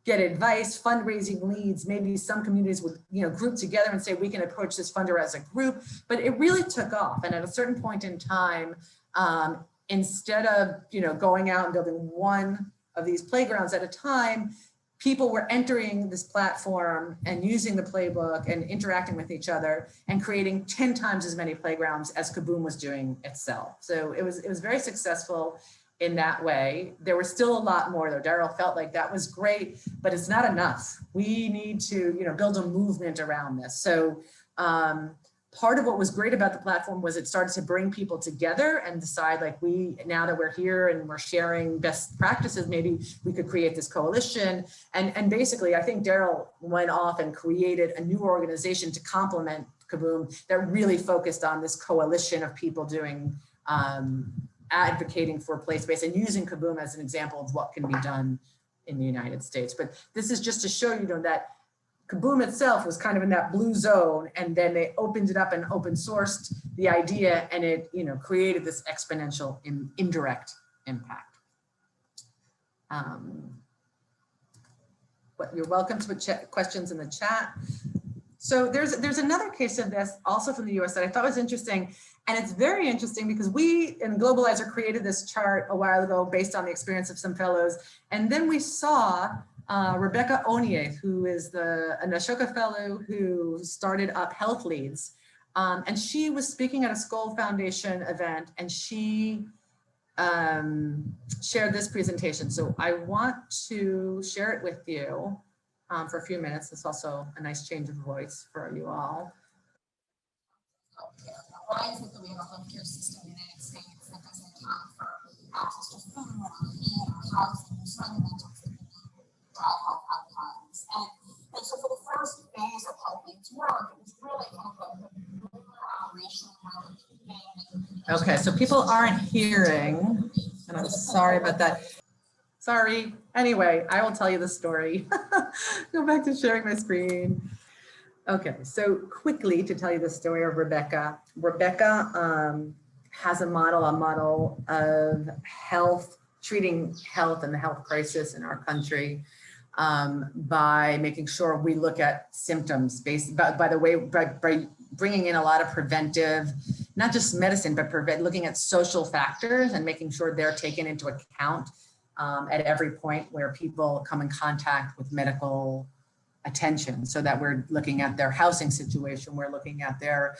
get advice, fundraising leads. Maybe some communities would, group together and say, we can approach this funder as a group, but it really took off. And at a certain point in time, instead of, going out and building one of these playgrounds at a time, people were entering this platform and using the playbook and interacting with each other and creating 10 times as many playgrounds as Kaboom was doing itself. So it was very successful in that way. There was still a lot more though. Daryl felt like that was great, but it's not enough. We need to, build a movement around this. So part of what was great about the platform was it started to bring people together and decide like now that we're here and we're sharing best practices, maybe we could create this coalition. And basically, I think Daryl went off and created a new organization to complement Kaboom that really focused on this coalition of people doing, advocating for place-based and using Kaboom as an example of what can be done in the United States. But this is just to show you that Kaboom itself was kind of in that blue zone, and then they opened it up and open sourced the idea, and it created this exponential indirect impact. But you're welcome to put questions in the chat. So there's another case of this also from the US that I thought was interesting. And it's very interesting because we in Globalizer created this chart a while ago based on the experience of some fellows. And then we saw Rebecca Onier, who is an Ashoka fellow who started up Health Leads. And she was speaking at a Skoll Foundation event, and she shared this presentation. So I want to share it with you for a few minutes. It's also a nice change of voice for you all. Why is it that we have a healthcare system in the United States that doesn't account for access to food, heat, housing, fundamentals that we need to drive health outcomes? And so for the first phase of Health Leads work, it was really kind of a operational thing. Okay, so people aren't hearing, and I'm sorry about that. Sorry. Anyway, I will tell you the story. Go back to sharing my screen. Okay, so quickly to tell you the story of Rebecca. Rebecca has a model of health, treating health and the health crisis in our country by making sure we look at symptoms based, by the way, by bringing in a lot of preventive, not just medicine, but looking at social factors and making sure they're taken into account at every point where people come in contact with medical attention, so that we're looking at their housing situation, we're looking at their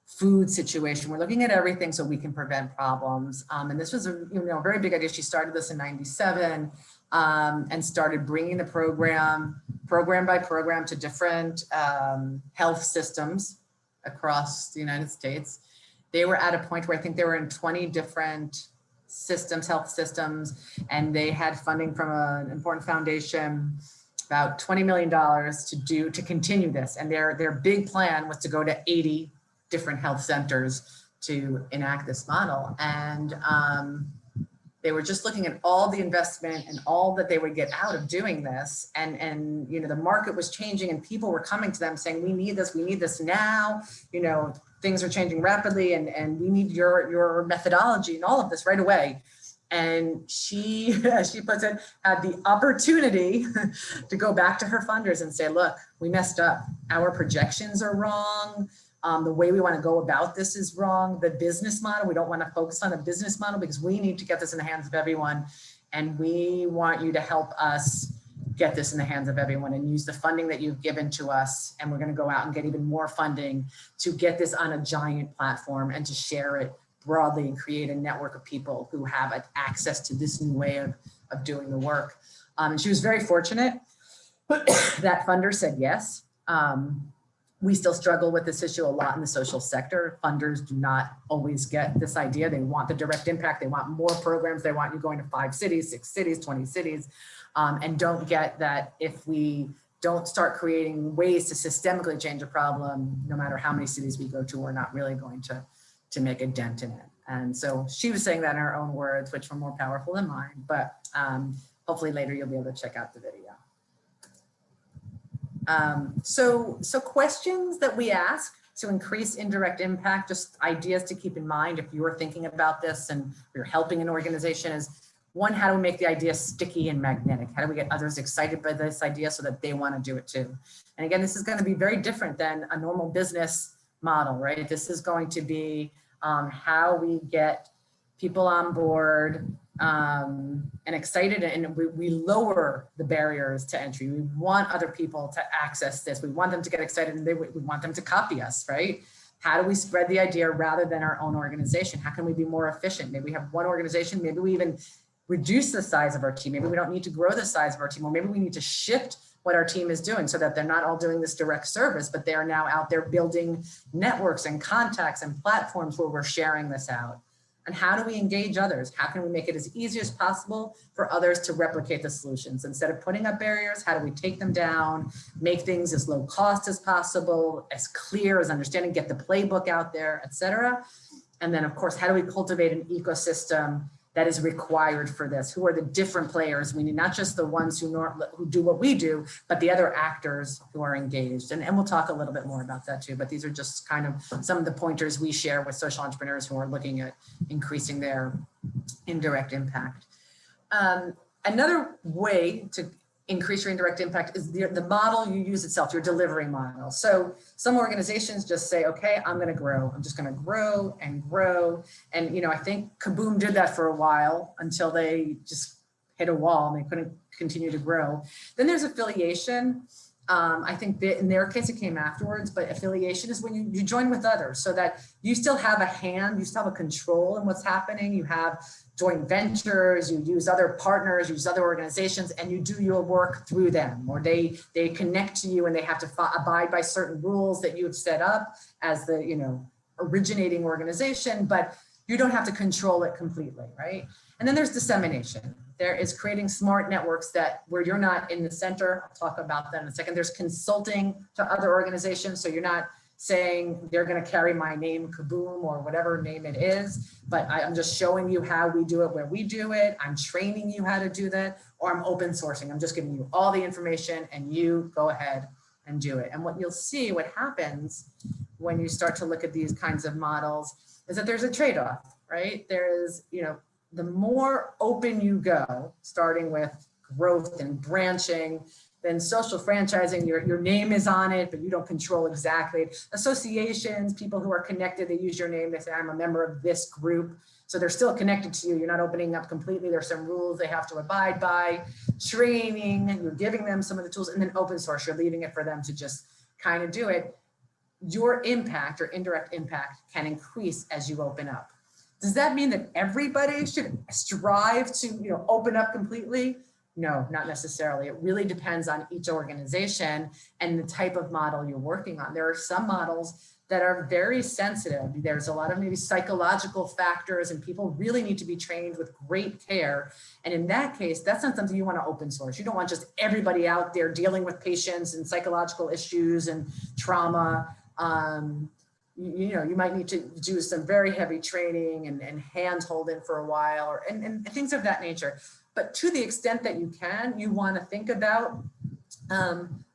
food situation, we're looking at everything so we can prevent problems. And this was a very big idea. She started this in '97 and started bringing the program by program to different health systems across the United States. They were at a point where I think they were in 20 different systems, health systems, and they had funding from an important foundation, about $20 million to continue this. And their big plan was to go to 80 different health centers to enact this model. And they were just looking at all the investment and all that they would get out of doing this. And the market was changing and people were coming to them saying, we need this now, things are changing rapidly and we need your methodology and all of this right away. And she, as she puts it, had the opportunity to go back to her funders and say, look, we messed up. Our projections are wrong. The way we want to go about this is wrong. The business model, we don't want to focus on the business model because we need to get this in the hands of everyone. And we want you to help us get this in the hands of everyone and use the funding that you've given to us. And we're going to go out and get even more funding to get this on a giant platform and to share it broadly and create a network of people who have access to this new way of doing the work. And she was very fortunate that funders said yes. We still struggle with this issue a lot in the social sector. Funders do not always get this idea. They want the direct impact. They want more programs. They want you going to 5 cities, 6 cities, 20 cities, and don't get that if we don't start creating ways to systemically change a problem, no matter how many cities we go to, we're not really going to make a dent in it. And so she was saying that in her own words, which were more powerful than mine, but hopefully later you'll be able to check out the video. So questions that we ask to increase indirect impact, just ideas to keep in mind if you're thinking about this and you're helping an organization is, one, how do we make the idea sticky and magnetic? How do we get others excited by this idea so that they want to do it too? And again, this is going to be very different than a normal business model, right? This is going to be how we get people on board and excited, and we lower the barriers to entry. We want other people to access this. We want them to get excited and we want them to copy us, right? How do we spread the idea rather than our own organization? How can we be more efficient? Maybe we have one organization, maybe we even reduce the size of our team. Maybe we don't need to grow the size of our team, or maybe we need to shift what our team is doing so that they're not all doing this direct service, but they are now out there building networks and contacts and platforms where we're sharing this out. And how do we engage others? How can we make it as easy as possible for others to replicate the solutions? Instead of putting up barriers, how do we take them down, make things as low cost as possible, as clear as understanding, get the playbook out there, et cetera. And then of course, how do we cultivate an ecosystem that is required for this? Who are the different players? We need not just the ones who do what we do, but the other actors who are engaged. And we'll talk a little bit more about that too, but these are just kind of some of the pointers we share with social entrepreneurs who are looking at increasing their indirect impact. Another way to increase your indirect impact is the model you use itself, your delivery model. So some organizations just say, okay, I'm going to grow. I'm just going to grow and grow. And, you know, I think Kaboom did that for a while until they just hit a wall and they couldn't continue to grow. Then there's affiliation. I think that in their case, it came afterwards, but affiliation is when you join with others so that you still have a hand, you still have a control in what's happening. You have joint ventures, you use other partners, use other organizations, and you do your work through them, or they connect to you and they have to abide by certain rules that you have set up as the, you know, originating organization, but you don't have to control it completely, right? And then there's dissemination. There is creating smart networks that where you're not in the center. I'll talk about that in a second. There's consulting to other organizations. So you're not saying they're going to carry my name, Kaboom, or whatever name it is, but I'm just showing you how we do it, where we do it. I'm training you how to do that, or I'm open sourcing. I'm just giving you all the information and you go ahead and do it. And what you'll see, what happens when you start to look at these kinds of models is that there's a trade-off, right? There's, you know, the more open you go, starting with growth and branching, then social franchising, your name is on it, but you don't control exactly. Associations, people who are connected, they use your name, they say, I'm a member of this group. So they're still connected to you. You're not opening up completely. There's some rules they have to abide by. Training, you're giving them some of the tools, and then open source, you're leaving it for them to just kind of do it. Your impact or indirect impact can increase as you open up. Does that mean that everybody should strive to, you know, open up completely? No, not necessarily. It really depends on each organization and the type of model you're working on. There are some models that are very sensitive. There's a lot of maybe psychological factors and people really need to be trained with great care. And in that case, that's not something you want to open source. You don't want just everybody out there dealing with patients and psychological issues and trauma. You know, you might need to do some very heavy training and hand holding for a while or and things of that nature. But to the extent that you can, you want to think about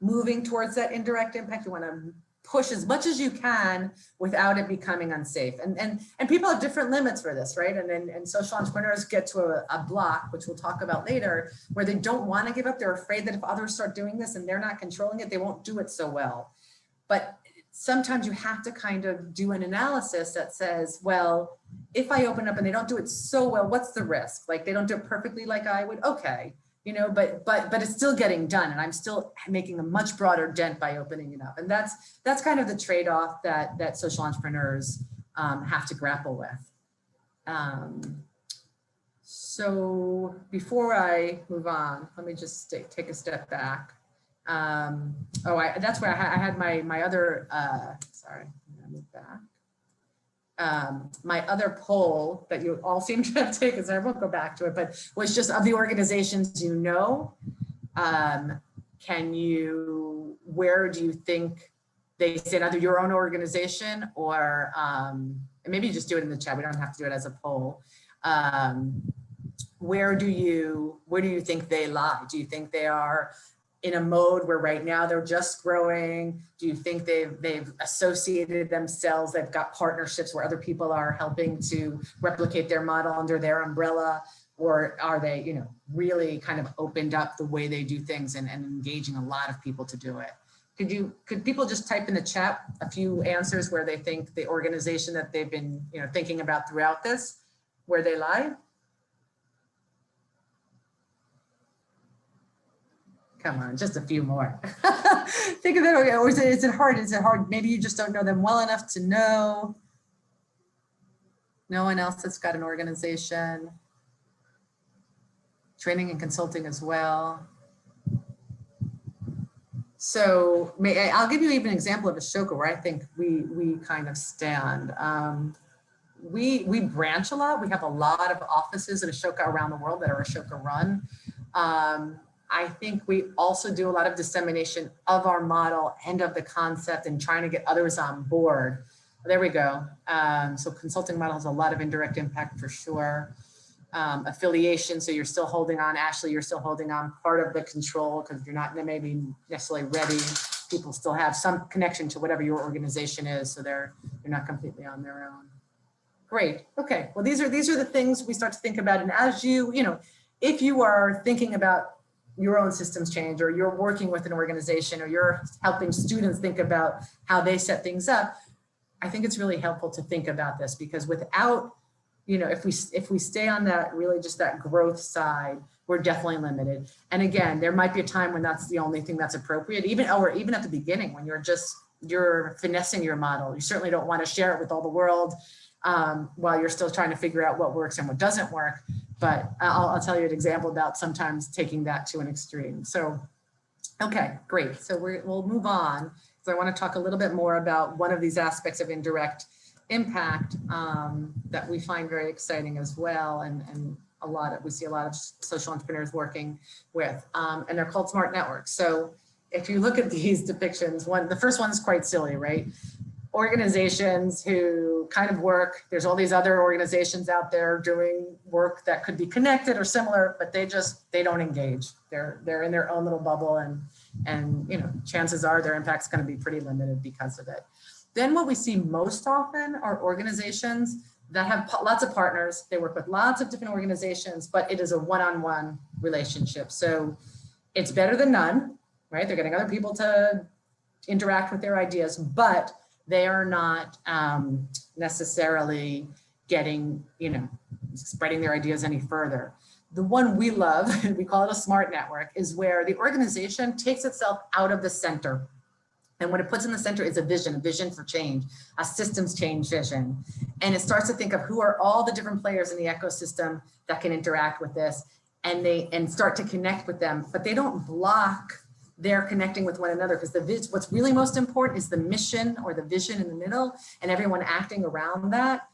moving towards that indirect impact. You want to push as much as you can without it becoming unsafe. And people have different limits for this, right? And social entrepreneurs get to a block, which we'll talk about later, where they don't want to give up. They're afraid that if others start doing this and they're not controlling it, they won't do it so well. But sometimes you have to kind of do an analysis that says, well, if I open up and they don't do it so well, what's the risk? Like they don't do it perfectly like I would, okay, you know, but it's still getting done and I'm still making a much broader dent by opening it up. And that's kind of the trade-off that social entrepreneurs have to grapple with. So before I move on, let me just take a step back. That's where I had my other, sorry, I'm gonna move back. My other poll that you all seem to have taken, so I won't go back to it, but was just of the organizations you know, where do you think they sit, either your own organization or, and maybe you just do it in the chat, we don't have to do it as a poll. Where do you think they lie? Do you think they are in a mode where right now they're just growing? Do you think they've associated themselves, they've got partnerships where other people are helping to replicate their model under their umbrella? Or are they, you know, really kind of opened up the way they do things and engaging a lot of people to do it? Could people just type in the chat a few answers where they think the organization that they've been, you know, thinking about throughout this, where they lie? Come on, just a few more. Think of it, or is it hard? Is it hard? Maybe you just don't know them well enough to know. No one else that's got an organization. Training and consulting as well. So I'll give you even an example of Ashoka where I think we kind of stand. We branch a lot. We have a lot of offices at Ashoka around the world that are Ashoka run. I think we also do a lot of dissemination of our model and of the concept and trying to get others on board. There we go. So consulting model has a lot of indirect impact for sure. Affiliation, so you're still holding on. Ashley, you're still holding on part of the control because you're not maybe necessarily ready. People still have some connection to whatever your organization is, so they're not completely on their own. Great. Okay. Well, these are the things we start to think about. And as you know, if you are thinking about your own systems change, or you're working with an organization, or you're helping students think about how they set things up, I think it's really helpful to think about this, because without, you know, if we stay on that, really just that growth side, we're definitely limited. And again, there might be a time when that's the only thing that's appropriate, even at the beginning, when you're finessing your model. You certainly don't want to share it with all the world while you're still trying to figure out what works and what doesn't work. But I'll tell you an example about sometimes taking that to an extreme. So, okay, great. So we'll move on. So I want to talk a little bit more about one of these aspects of indirect impact that we find very exciting as well, and we see a lot of social entrepreneurs working with, and they're called smart networks. So if you look at these depictions, the first one is quite silly, right? Organizations who kind of work, there's all these other organizations out there doing work that could be connected or similar, but they don't engage. They're in their own little bubble, and you know, chances are their impact's going to be pretty limited because of it. Then what we see most often are organizations that have lots of partners. They work with lots of different organizations, but it is a one-on-one relationship. So it's better than none, right? They're getting other people to interact with their ideas, but they are not necessarily getting, you know, spreading their ideas any further. The one we love, we call it a smart network, is where the organization takes itself out of the center. And what it puts in the center is a vision for change, a systems change vision. And it starts to think of who are all the different players in the ecosystem that can interact with this, and start to connect with them, but they don't block their connecting with one another, because what's really most important is the mission or the vision in the middle, and everyone acting around that.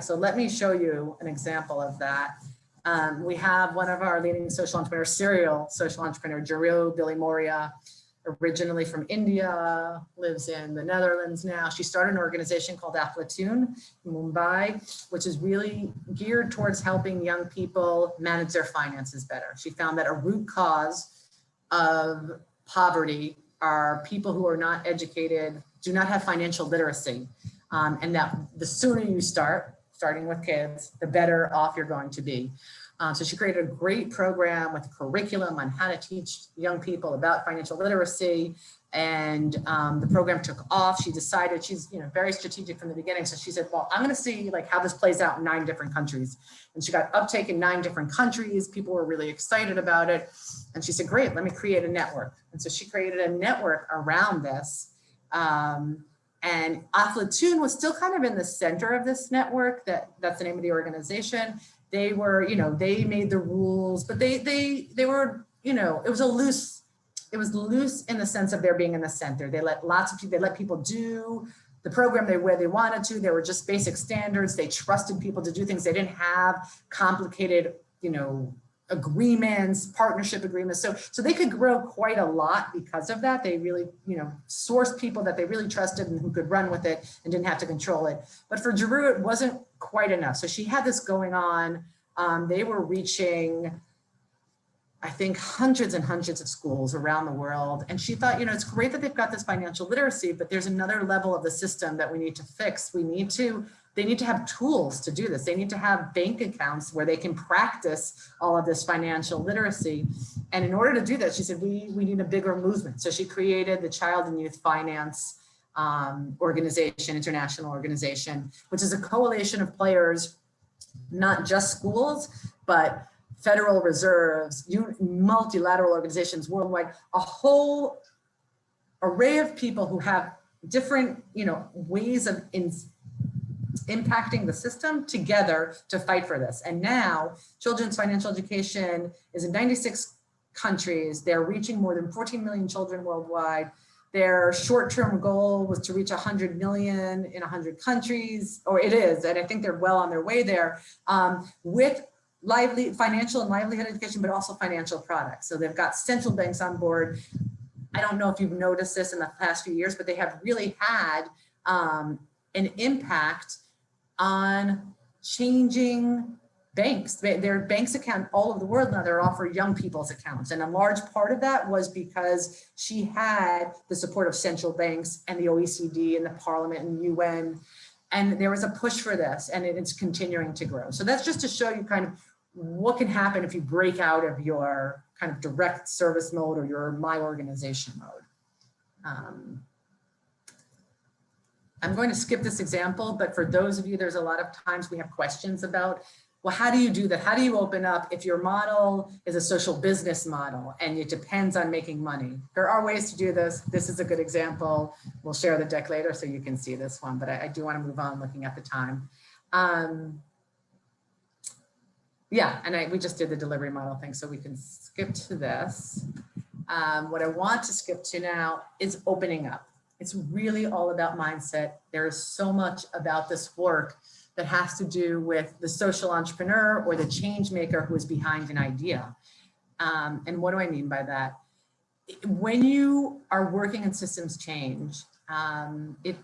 So let me show you an example of that. We have one of our leading social entrepreneurs, serial social entrepreneur, Juru Billy Moria, originally from India, lives in the Netherlands now. She started an organization called Affiliation in Mumbai, which is really geared towards helping young people manage their finances better. She found that a root cause of poverty are people who are not educated, do not have financial literacy, and that the sooner you starting with kids, the better off you're going to be. So she created a great program with curriculum on how to teach young people about financial literacy, and the program took off. She decided, she's very strategic from the beginning. So she said, well, I'm going to see how this plays out in 9 different countries. And she got uptake in 9 different countries. People were really excited about it. And she said, great, let me create a network. And so she created a network around this. And Affiliation was still kind of in the center of this network. That's the name of the organization. They were, they made the rules, but they were, it was loose in the sense of their being in the center. They let people do the program where they wanted to. There were just basic standards. They trusted people to do things. They didn't have complicated, agreements, partnership agreements. So they could grow quite a lot because of that. They really, sourced people that they really trusted and who could run with it and didn't have to control it. But for Juru, it wasn't quite enough. So she had this going on. They were reaching, I think, hundreds and hundreds of schools around the world. And she thought, it's great that they've got this financial literacy, but there's another level of the system that we need to fix. They need to have tools to do this. They need to have bank accounts where they can practice all of this financial literacy. And in order to do that, she said, we need a bigger movement. So she created the Child and Youth Finance organization, international organization, which is a coalition of players, not just schools, but federal reserves, multilateral organizations worldwide, a whole array of people who have different, ways of impacting the system together to fight for this. And now children's financial education is in 96 countries. They're reaching more than 14 million children worldwide. Their short-term goal was to reach 100 million in 100 countries, or it is, and I think they're well on their way there, with financial and livelihood education, but also financial products. So they've got central banks on board. I don't know if you've noticed this in the past few years, but they have really had an impact on changing banks. Their banks account all over the world now, they're all for young people's accounts. And a large part of that was because she had the support of central banks and the OECD and the Parliament and UN. And there was a push for this, and it's continuing to grow. So that's just to show you kind of what can happen if you break out of your kind of direct service mode or your my organization mode. I'm going to skip this example, but for those of you, there's a lot of times we have questions about, well, how do you do that? How do you open up if your model is a social business model and it depends on making money? There are ways to do this. This is a good example. We'll share the deck later so you can see this one, but I do want to move on looking at the time. Yeah, and we just did the delivery model thing, so we can skip to this. What I want to skip to now is opening up. It's really all about mindset. There is so much about this work that has to do with the social entrepreneur or the change maker who is behind an idea. And what do I mean by that? When you are working in systems change,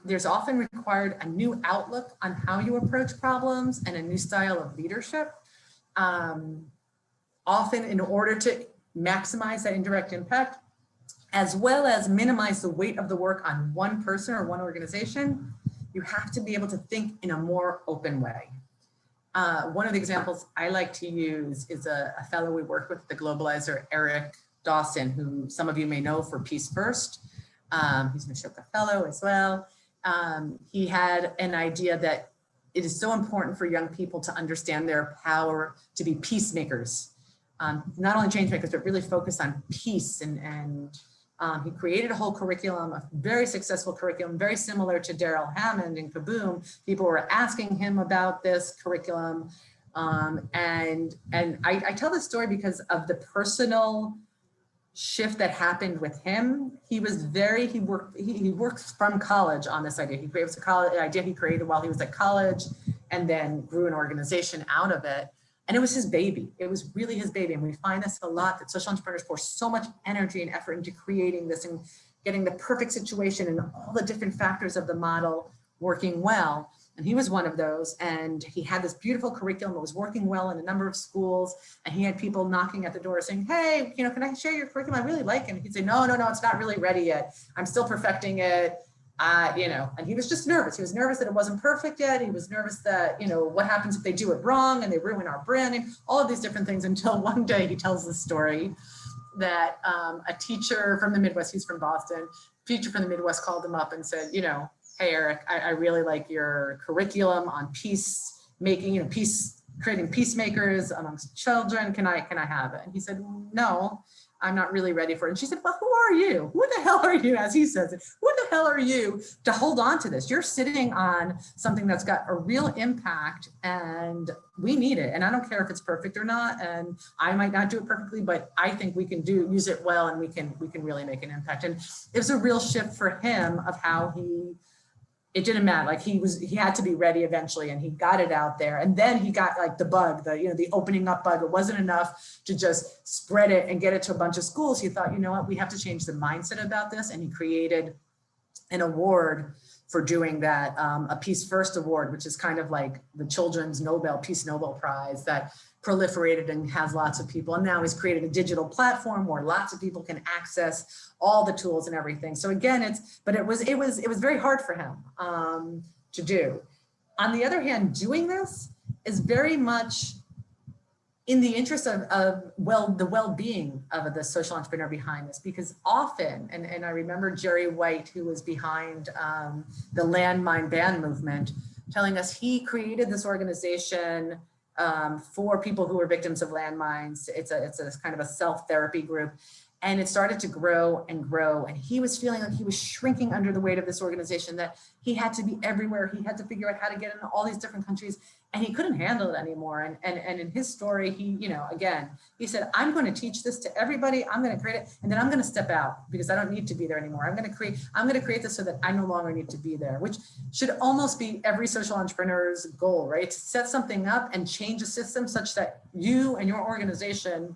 there's often required a new outlook on how you approach problems and a new style of leadership. Often in order to maximize that indirect impact, as well as minimize the weight of the work on one person or one organization, you have to be able to think in a more open way. One of the examples I like to use is a fellow we work with, the Globalizer, Eric Dawson, who some of you may know for Peace First. He's an Ashoka fellow as well. He had an idea that it is so important for young people to understand their power to be peacemakers. Not only change makers, but really focus on peace. And he created a whole curriculum, a very successful curriculum, very similar to Daryl Hammond in Kaboom. People were asking him about this curriculum. And I tell this story because of the personal shift that happened with him. He worked from college on this idea. It was an idea he created while he was at college and then grew an organization out of it. And it was his baby. It was really his baby. And we find this a lot, that social entrepreneurs pour so much energy and effort into creating this and getting the perfect situation and all the different factors of the model working well. And he was one of those. And he had this beautiful curriculum that was working well in a number of schools. And he had people knocking at the door saying, hey, can I share your curriculum? I really like it. And he'd say, no, it's not really ready yet. I'm still perfecting it. And he was just nervous. He was nervous that it wasn't perfect yet. He was nervous that, what happens if they do it wrong and they ruin our branding, all of these different things, until one day he tells the story that a teacher from the Midwest, he's from Boston, teacher from the Midwest called him up and said, hey, Eric, I really like your curriculum on peacemaking, creating peacemakers amongst children. Can I have it? And he said, no, I'm not really ready for it. And she said, well, who are you? Who the hell are you? As he says it, who the hell are you to hold on to this? You're sitting on something that's got a real impact and we need it. And I don't care if it's perfect or not. And I might not do it perfectly, but I think we can use it well and we can really make an impact. And it was a real shift for him of how it didn't matter. Like he had to be ready eventually, and he got it out there. And then he got like the bug, the opening up bug. It wasn't enough to just spread it and get it to a bunch of schools. He thought, we have to change the mindset about this. And he created an award for doing that, a Peace First award, which is kind of like the Children's Peace Nobel Prize that proliferated and has lots of people. And now he's created a digital platform where lots of people can access all the tools and everything. So again, it was very hard for him to do. On the other hand, doing this is very much in the interest of the well-being of the social entrepreneur behind this, because often, and I remember Jerry White, who was behind the landmine ban movement, telling us he created this organization for people who are victims of landmines. It's a kind of a self-therapy group. And it started to grow and grow. And he was feeling like he was shrinking under the weight of this organization, that he had to be everywhere. He had to figure out how to get into all these different countries, and he couldn't handle it anymore. And in his story, he said, I'm going to teach this to everybody. I'm going to create it. And then I'm going to step out because I don't need to be there anymore. I'm going to create this so that I no longer need to be there, which should almost be every social entrepreneur's goal, right? To set something up and change a system such that you and your organization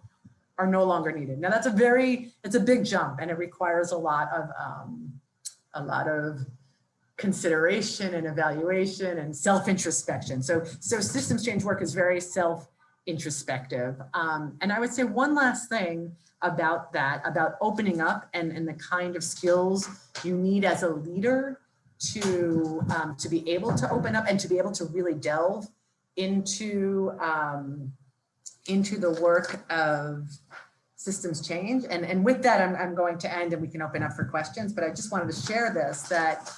are no longer needed. Now it's a big jump, and it requires a lot of consideration and evaluation and self-introspection. So systems change work is very self-introspective. And I would say one last thing about that, about opening up and the kind of skills you need as a leader to be able to open up and to be able to really delve into into the work of systems change. And with that, I'm going to end and we can open up for questions, but I just wanted to share this, that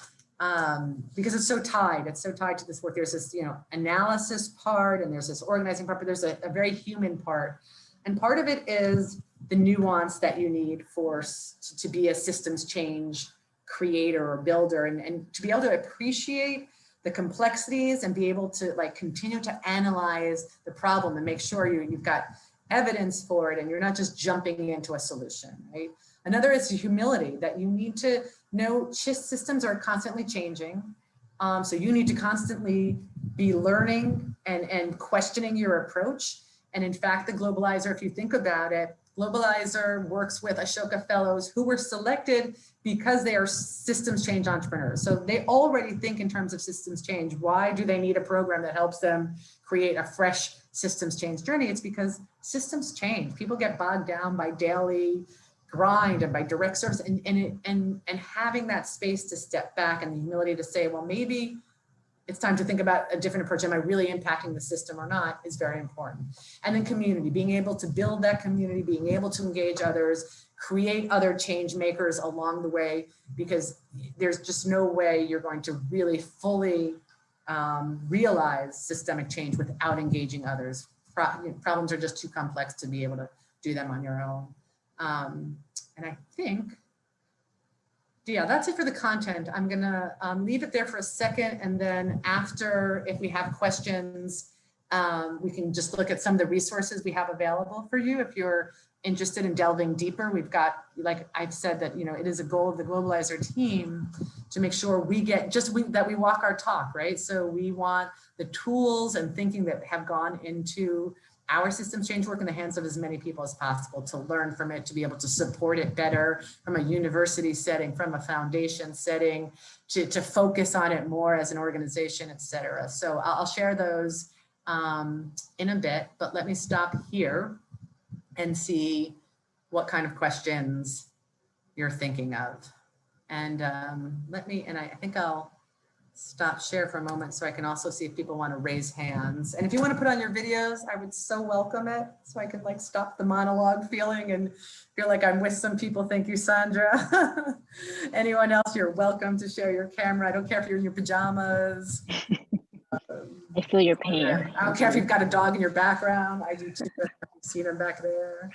because it's so tied to this work. There's this, analysis part, and there's this organizing part, but there's a very human part. And part of it is the nuance that you need to be a systems change creator or builder, and to be able to appreciate the complexities and be able to continue to analyze the problem and make sure you've got evidence for it and you're not just jumping into a solution, right? Another is humility, that you need to know systems are constantly changing. So you need to constantly be learning and questioning your approach. And in fact, the Globalizer, if you think about it, Globalizer works with Ashoka fellows who were selected because they are systems change entrepreneurs. So they already think in terms of systems change. Why do they need a program that helps them create a fresh systems change journey? It's because systems change. People get bogged down by daily grind and by direct service, and having that space to step back and the humility to say, well, maybe it's time to think about a different approach. Am I really impacting the system or not, is very important. And then community, being able to build that community, being able to engage others, create other change makers along the way, because there's just no way you're going to really fully realize systemic change without engaging others. Problems are just too complex to be able to do them on your own. And I think, yeah, that's it for the content. I'm gonna leave it there for a second, and then after, if we have questions, we can just look at some of the resources we have available for you. If you're interested in delving deeper, we've got, like I've said, that it is a goal of the Globalizer team to make sure we get that we walk our talk, right? So we want the tools and thinking that have gone into our systems change work in the hands of as many people as possible, to learn from it, to be able to support it better from a university setting, from a foundation setting, to focus on it more as an organization, et cetera. So I'll share those in a bit, but let me stop here and see what kind of questions you're thinking of. And I think I'll stop share for a moment so I can also see if people want to raise hands. And if you want to put on your videos, I would so welcome it, so I can stop the monologue feeling and feel like I'm with some people. Thank you, Sandra. Anyone else, you're welcome to share your camera. I don't care if you're in your pajamas. I feel your pain. I don't care if you've got a dog in your background. I do too. I've seen him back there.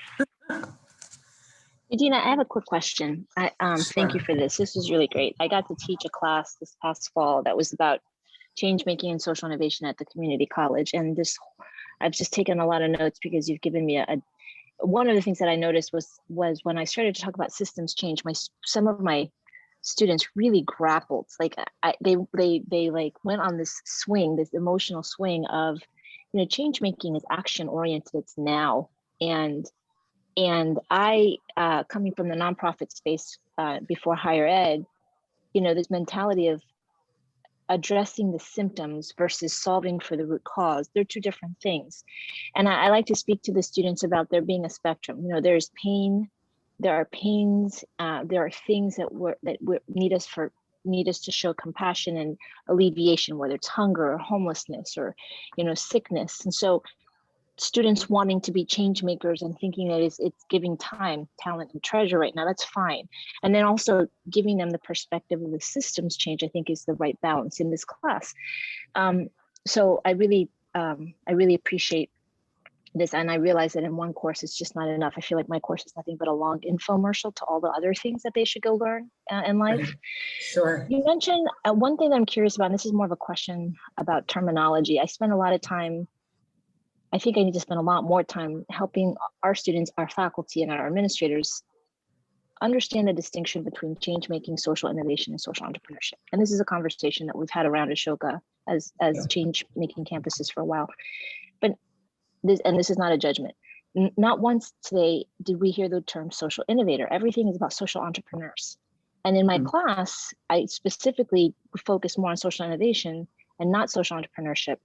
Dina, I have a quick question. Thank you for this. This was really great. I got to teach a class this past fall that was about change making and social innovation at the community college. And I've just taken a lot of notes because you've given me one of the things that I noticed was when I started to talk about systems change, some of my students really grappled. They went on this swing, this emotional swing of, change making is action oriented. It's now. And I, coming from the nonprofit space before higher ed, this mentality of addressing the symptoms versus solving for the root cause, they're two different things. And I like to speak to the students about there being a spectrum. There's pain, there are pains, there are things that need us to show compassion and alleviation, whether it's hunger or homelessness or, sickness. And so students wanting to be change makers and thinking that it's giving time, talent, and treasure right now, that's fine. And then also giving them the perspective of the systems change, I think, is the right balance in this class. So I really appreciate this. And I realize that in one course, it's just not enough. I feel like my course is nothing but a long infomercial to all the other things that they should go learn in life. Sure. You mentioned one thing that I'm curious about, and this is more of a question about terminology. I spend a lot of time, I think I need to spend a lot more time helping our students, our faculty, and our administrators understand the distinction between change making, social innovation, and social entrepreneurship. And this is a conversation that we've had around Ashoka as change making campuses for a while. But this is not a judgment. Not once today did we hear the term social innovator. Everything is about social entrepreneurs. And in my class, I specifically focus more on social innovation and not social entrepreneurship,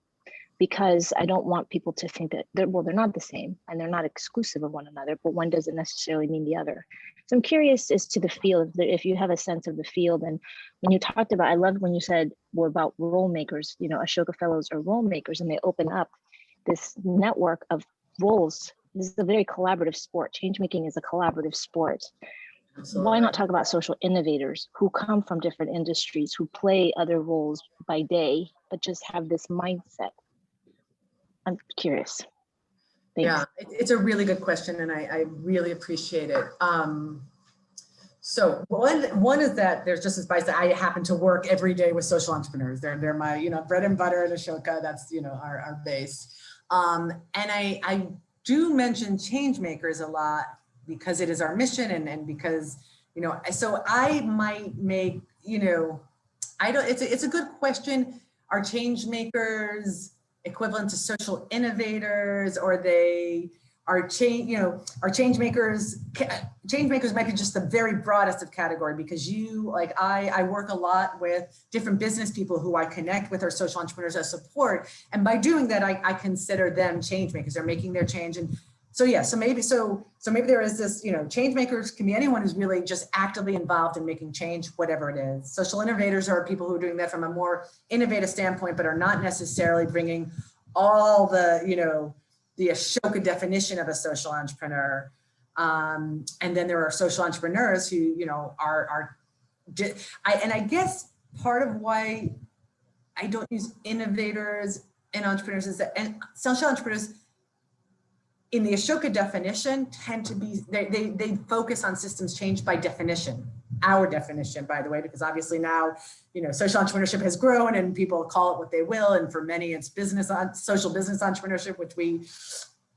because I don't want people to think that they're not the same and they're not exclusive of one another, but one doesn't necessarily mean the other. So I'm curious as to the field, if you have a sense of the field. And when you talked about, I loved when you said about role makers, Ashoka fellows are role makers, and they open up this network of roles. This is a very collaborative sport. Change making is a collaborative sport. Why not talk about social innovators who come from different industries, who play other roles by day, but just have this mindset? I'm curious. Thanks. Yeah, it's a really good question, and I really appreciate it. So one is that there's just this bias that I happen to work every day with social entrepreneurs. They're my, you know, bread and butter at Ashoka. That's, you know, our base. And I do mention change makers a lot because it is our mission, and because, you know, so I might make, you know, it's a good question. Are change makers equivalent to social innovators, or they are change makers? Change makers might be just the very broadest of category, because I work a lot with different business people who I connect with, or social entrepreneurs as support. And by doing that, I consider them change makers. They're making their change. And so, yeah, so maybe there is this, you know, change makers can be anyone who's really just actively involved in making change, whatever it is. Social innovators are people who are doing that from a more innovative standpoint, but are not necessarily bringing all the, you know, the Ashoka definition of a social entrepreneur. And then there are social entrepreneurs who, you know, and I guess part of why I don't use innovators and entrepreneurs is that, and social entrepreneurs in the Ashoka definition tend to be, they focus on systems change by definition, our definition, by the way, because obviously now, you know, social entrepreneurship has grown and people call it what they will. And for many, it's social business entrepreneurship, which we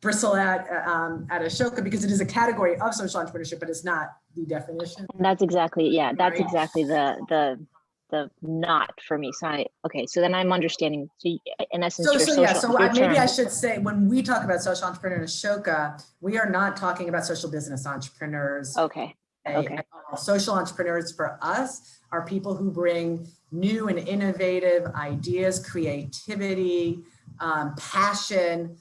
bristle at Ashoka, because it is a category of social entrepreneurship, but it's not the definition. And that's exactly, yeah, that's Right. exactly the not for me. So so then I'm understanding. So in essence, Maybe I should say, when we talk about social entrepreneur in Ashoka, we are not talking about social business entrepreneurs. Okay. At all. Social entrepreneurs for us are people who bring new and innovative ideas, creativity, passion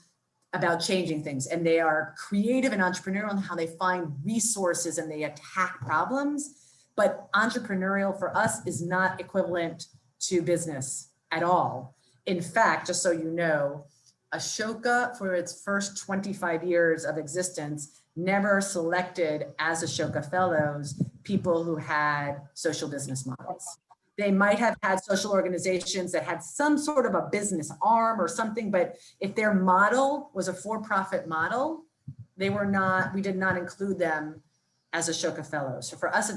about changing things. And they are creative and entrepreneurial in how they find resources and they attack problems. But entrepreneurial for us is not equivalent to business at all. In fact, just so you know, Ashoka, for its first 25 years of existence, never selected as Ashoka Fellows people who had social business models. They might have had social organizations that had some sort of a business arm or something, but if their model was a for-profit model, we did not include them as Ashoka Fellows. So for us,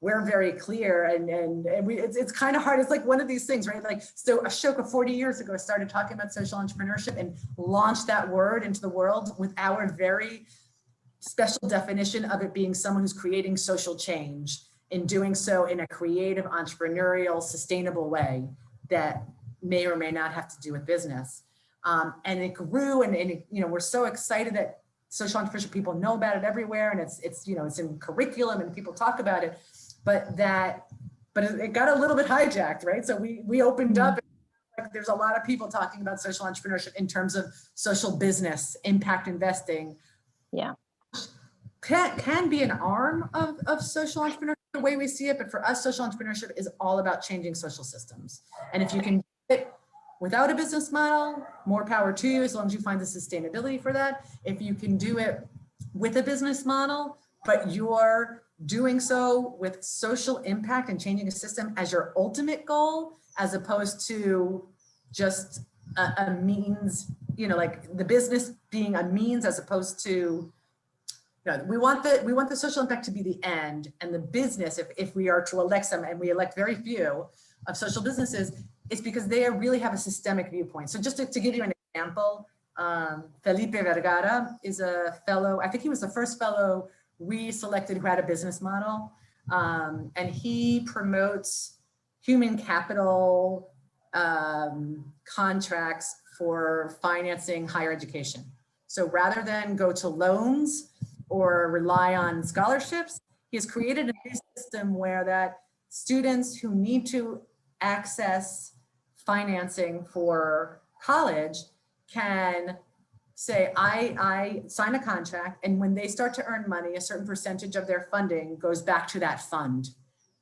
we're very clear, and it's kind of hard. It's like one of these things, right? Like, so Ashoka 40 years ago started talking about social entrepreneurship and launched that word into the world with our very special definition of it being someone who's creating social change, in doing so in a creative, entrepreneurial, sustainable way that may or may not have to do with business. And it grew, and you know, we're so excited that social entrepreneurship people know about it everywhere, and it's you know, it's in curriculum and people talk about it, but it got a little bit hijacked, right? So we opened up, and there's a lot of people talking about social entrepreneurship in terms of social business, impact investing. Yeah. Can be an arm of social entrepreneurship the way we see it, but for us, social entrepreneurship is all about changing social systems. And if you can do it without a business model, more power to you, as long as you find the sustainability for that. If you can do it with a business model, but you're doing so with social impact and changing a system as your ultimate goal, as opposed to just a means, you know, like the business being a means as opposed to, no, we want the social impact to be the end, and the business, if we are to elect some, and we elect very few of social businesses, it's because they really have a systemic viewpoint. So just to give you an example, Felipe Vergara is a fellow, I think he was the first fellow we selected who had a business model, and he promotes human capital contracts for financing higher education. So rather than go to loans or rely on scholarships, he has created a new system where that students who need to access financing for college can say, I sign a contract, and when they start to earn money, a certain percentage of their funding goes back to that fund.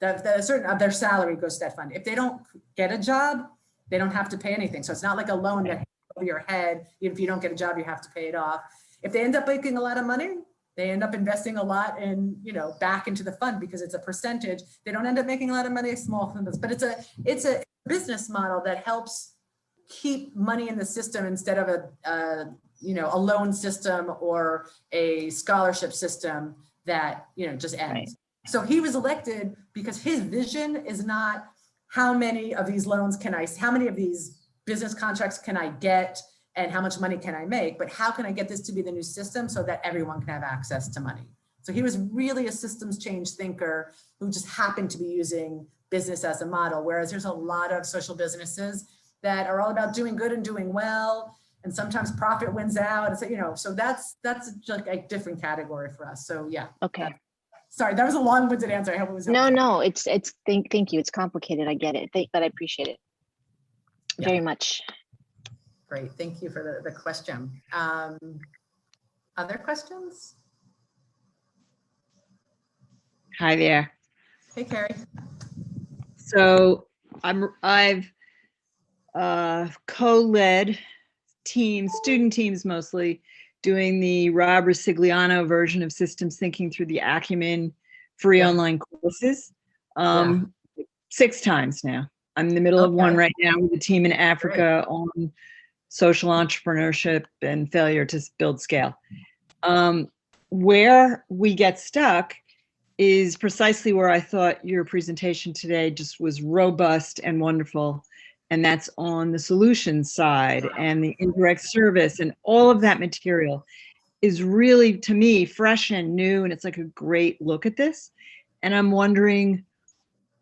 A certain of their salary goes to that fund. If they don't get a job, they don't have to pay anything. So it's not like a loan that over your head. If you don't get a job, you have to pay it off. If they end up making a lot of money, they end up investing a lot in, back into the fund because it's a percentage. They don't end up making a lot of money, small funds, but it's a business model that helps keep money in the system instead of a loan system or a scholarship system that, just ends. Right. So he was elected because his vision is not how many of these loans how many of these business contracts can I get and how much money can I make, but how can I get this to be the new system so that everyone can have access to money? So he was really a systems change thinker who just happened to be using business as a model, whereas there's a lot of social businesses that are all about doing good and doing well, and sometimes profit wins out. So that's like a different category for us. So yeah. Okay. Sorry, that was a long-winded answer. I hope it was helpful. No, thank you. It's complicated. I get it, but I appreciate it very much. Great, thank you for the question. Other questions? Hi there. Hey, Carrie. So I've co-led student teams mostly, doing the Rob Rosigliano version of systems thinking through the Acumen free online courses 6 times now. I'm in the middle of one right now with a team in Africa on social entrepreneurship and failure to build scale. Where we get stuck is precisely where I thought your presentation today just was robust and wonderful. And that's on the solutions side, and the indirect service, and all of that material is really, to me, fresh and new. And it's like a great look at this. And I'm wondering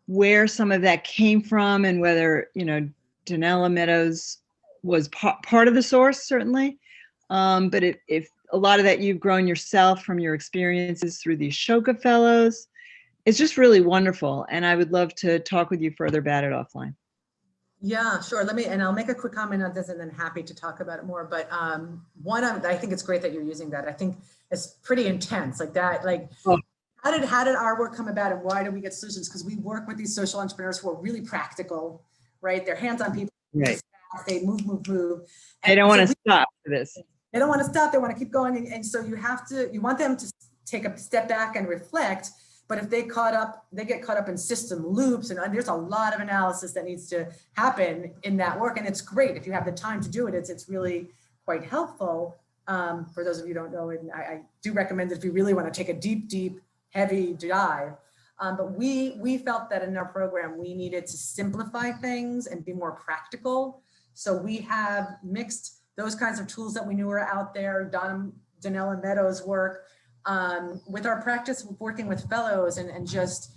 where some of that came from, and whether, Donella Meadows was part of the source, certainly. But if a lot of that you've grown yourself from your experiences through the Ashoka Fellows, it's just really wonderful. And I would love to talk with you further about it offline. Yeah, sure. I'll make a quick comment on this and then happy to talk about it more. But I think it's great that you're using that. I think it's pretty intense like that. How did our work come about, and why do we get solutions? Because we work with these social entrepreneurs who are really practical, right? They're hands-on people. Right. They move. They don't want to stop for this. They don't want to stop. They want to keep going. And so you want them to take a step back and reflect. But if they get caught up in system loops, and there's a lot of analysis that needs to happen in that work. And it's great if you have the time to do it. It's really quite helpful. For those of you who don't know, and I do recommend it if you really want to take a deep, heavy dive. But we felt that in our program, we needed to simplify things and be more practical. So we have mixed those kinds of tools that we knew were out there, Donella Meadows' work, with our practice of working with fellows, and just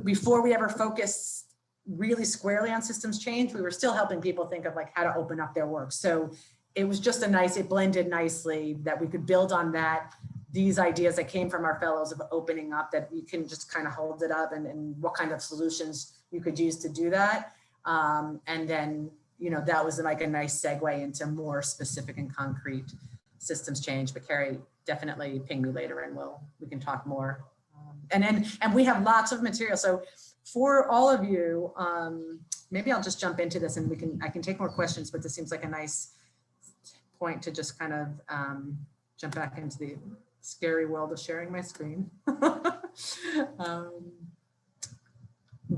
before we ever focused really squarely on systems change, we were still helping people think of how to open up their work. So it was just it blended nicely that we could build on that. These ideas that came from our fellows of opening up, that you can just kind of hold it up, and what kind of solutions you could use to do that. And then, that was like a nice segue into more specific and concrete systems change. But Carrie, definitely ping me later and we can talk more. And we have lots of material. So for all of you, maybe I'll just jump into this, and I can take more questions, but this seems like a nice point to just kind of jump back into the scary world of sharing my screen.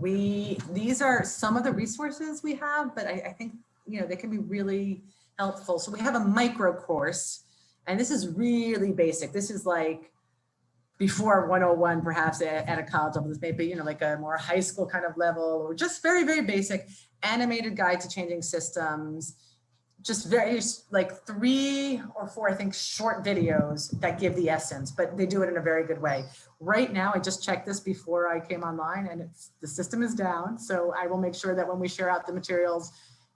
These are some of the resources we have, but I think, they can be really helpful. So we have a micro course, and this is really basic. This is like before 101, perhaps at a college level, this may be, like a more high school kind of level, or just very, very basic animated guide to changing systems. Just very 3 or 4, I think, short videos that give the essence, but they do it in a very good way. Right now, I just checked this before I came online, and the system is down. So I will make sure that when we share out the materials,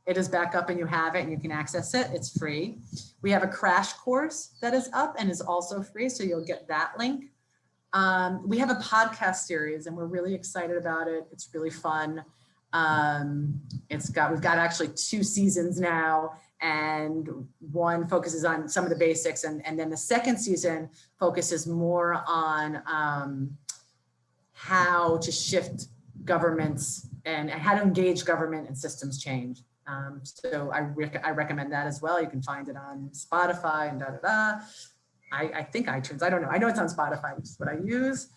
it is back up and you have it and you can access it. It's free. We have a crash course that is up and is also free, so you'll get that link. We have a podcast series, and we're really excited about it. It's really fun. We've got actually 2 seasons now, and one focuses on some of the basics, and then the second season focuses more on how to shift governments and how to engage government and systems change. So I recommend that as well. You can find it on Spotify and I think iTunes, I don't know. I know it's on Spotify, which is what I use.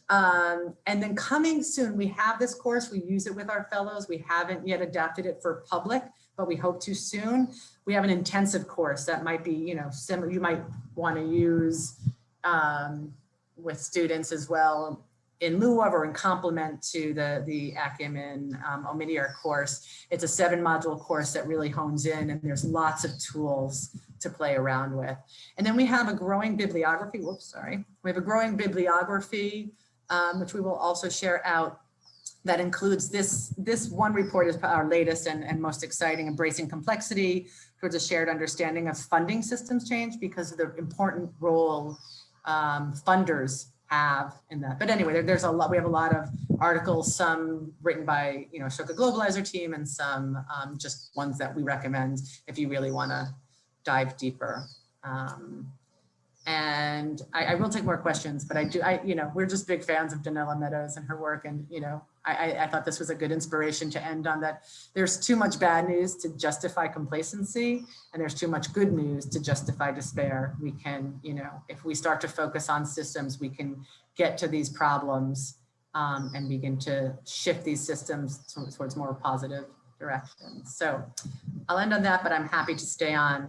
And then coming soon, we have this course, we use it with our fellows. We haven't yet adapted it for public, but we hope to soon. We have an intensive course that might be, you know, similar, you might want to use with students as well in lieu of or in complement to the Acumen Omidyar course. It's a 7-module course that really hones in, and there's lots of tools to play around with. And then we have a growing bibliography, we have a growing bibliography, which we will also share out, that includes this one report is our latest and most exciting, Embracing Complexity Towards a Shared Understanding of Funding Systems Change, because of the important role funders have in that. But anyway, there's a lot, we have a lot of articles, some written by, you know, Ashoka Globalizer team, and some just ones that we recommend if you really want to dive deeper. And I will take more questions, but you know, we're just big fans of Danella Meadows and her work. And, you know, I thought this was a good inspiration to end on, that there's too much bad news to justify complacency, and there's too much good news to justify despair. We can, you know, if we start to focus on systems, we can get to these problems and begin to shift these systems towards more positive directions. So I'll end on that, but I'm happy to stay on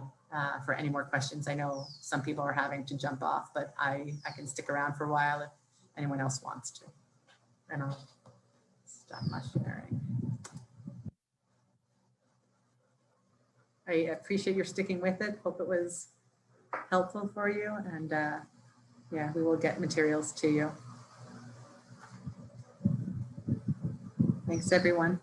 for any more questions. I know some people are having to jump off, but I can stick around for a while if anyone else wants to. And I'll stop my sharing. I appreciate your sticking with it. Hope it was helpful for you. And yeah, we will get materials to you. Thanks, everyone.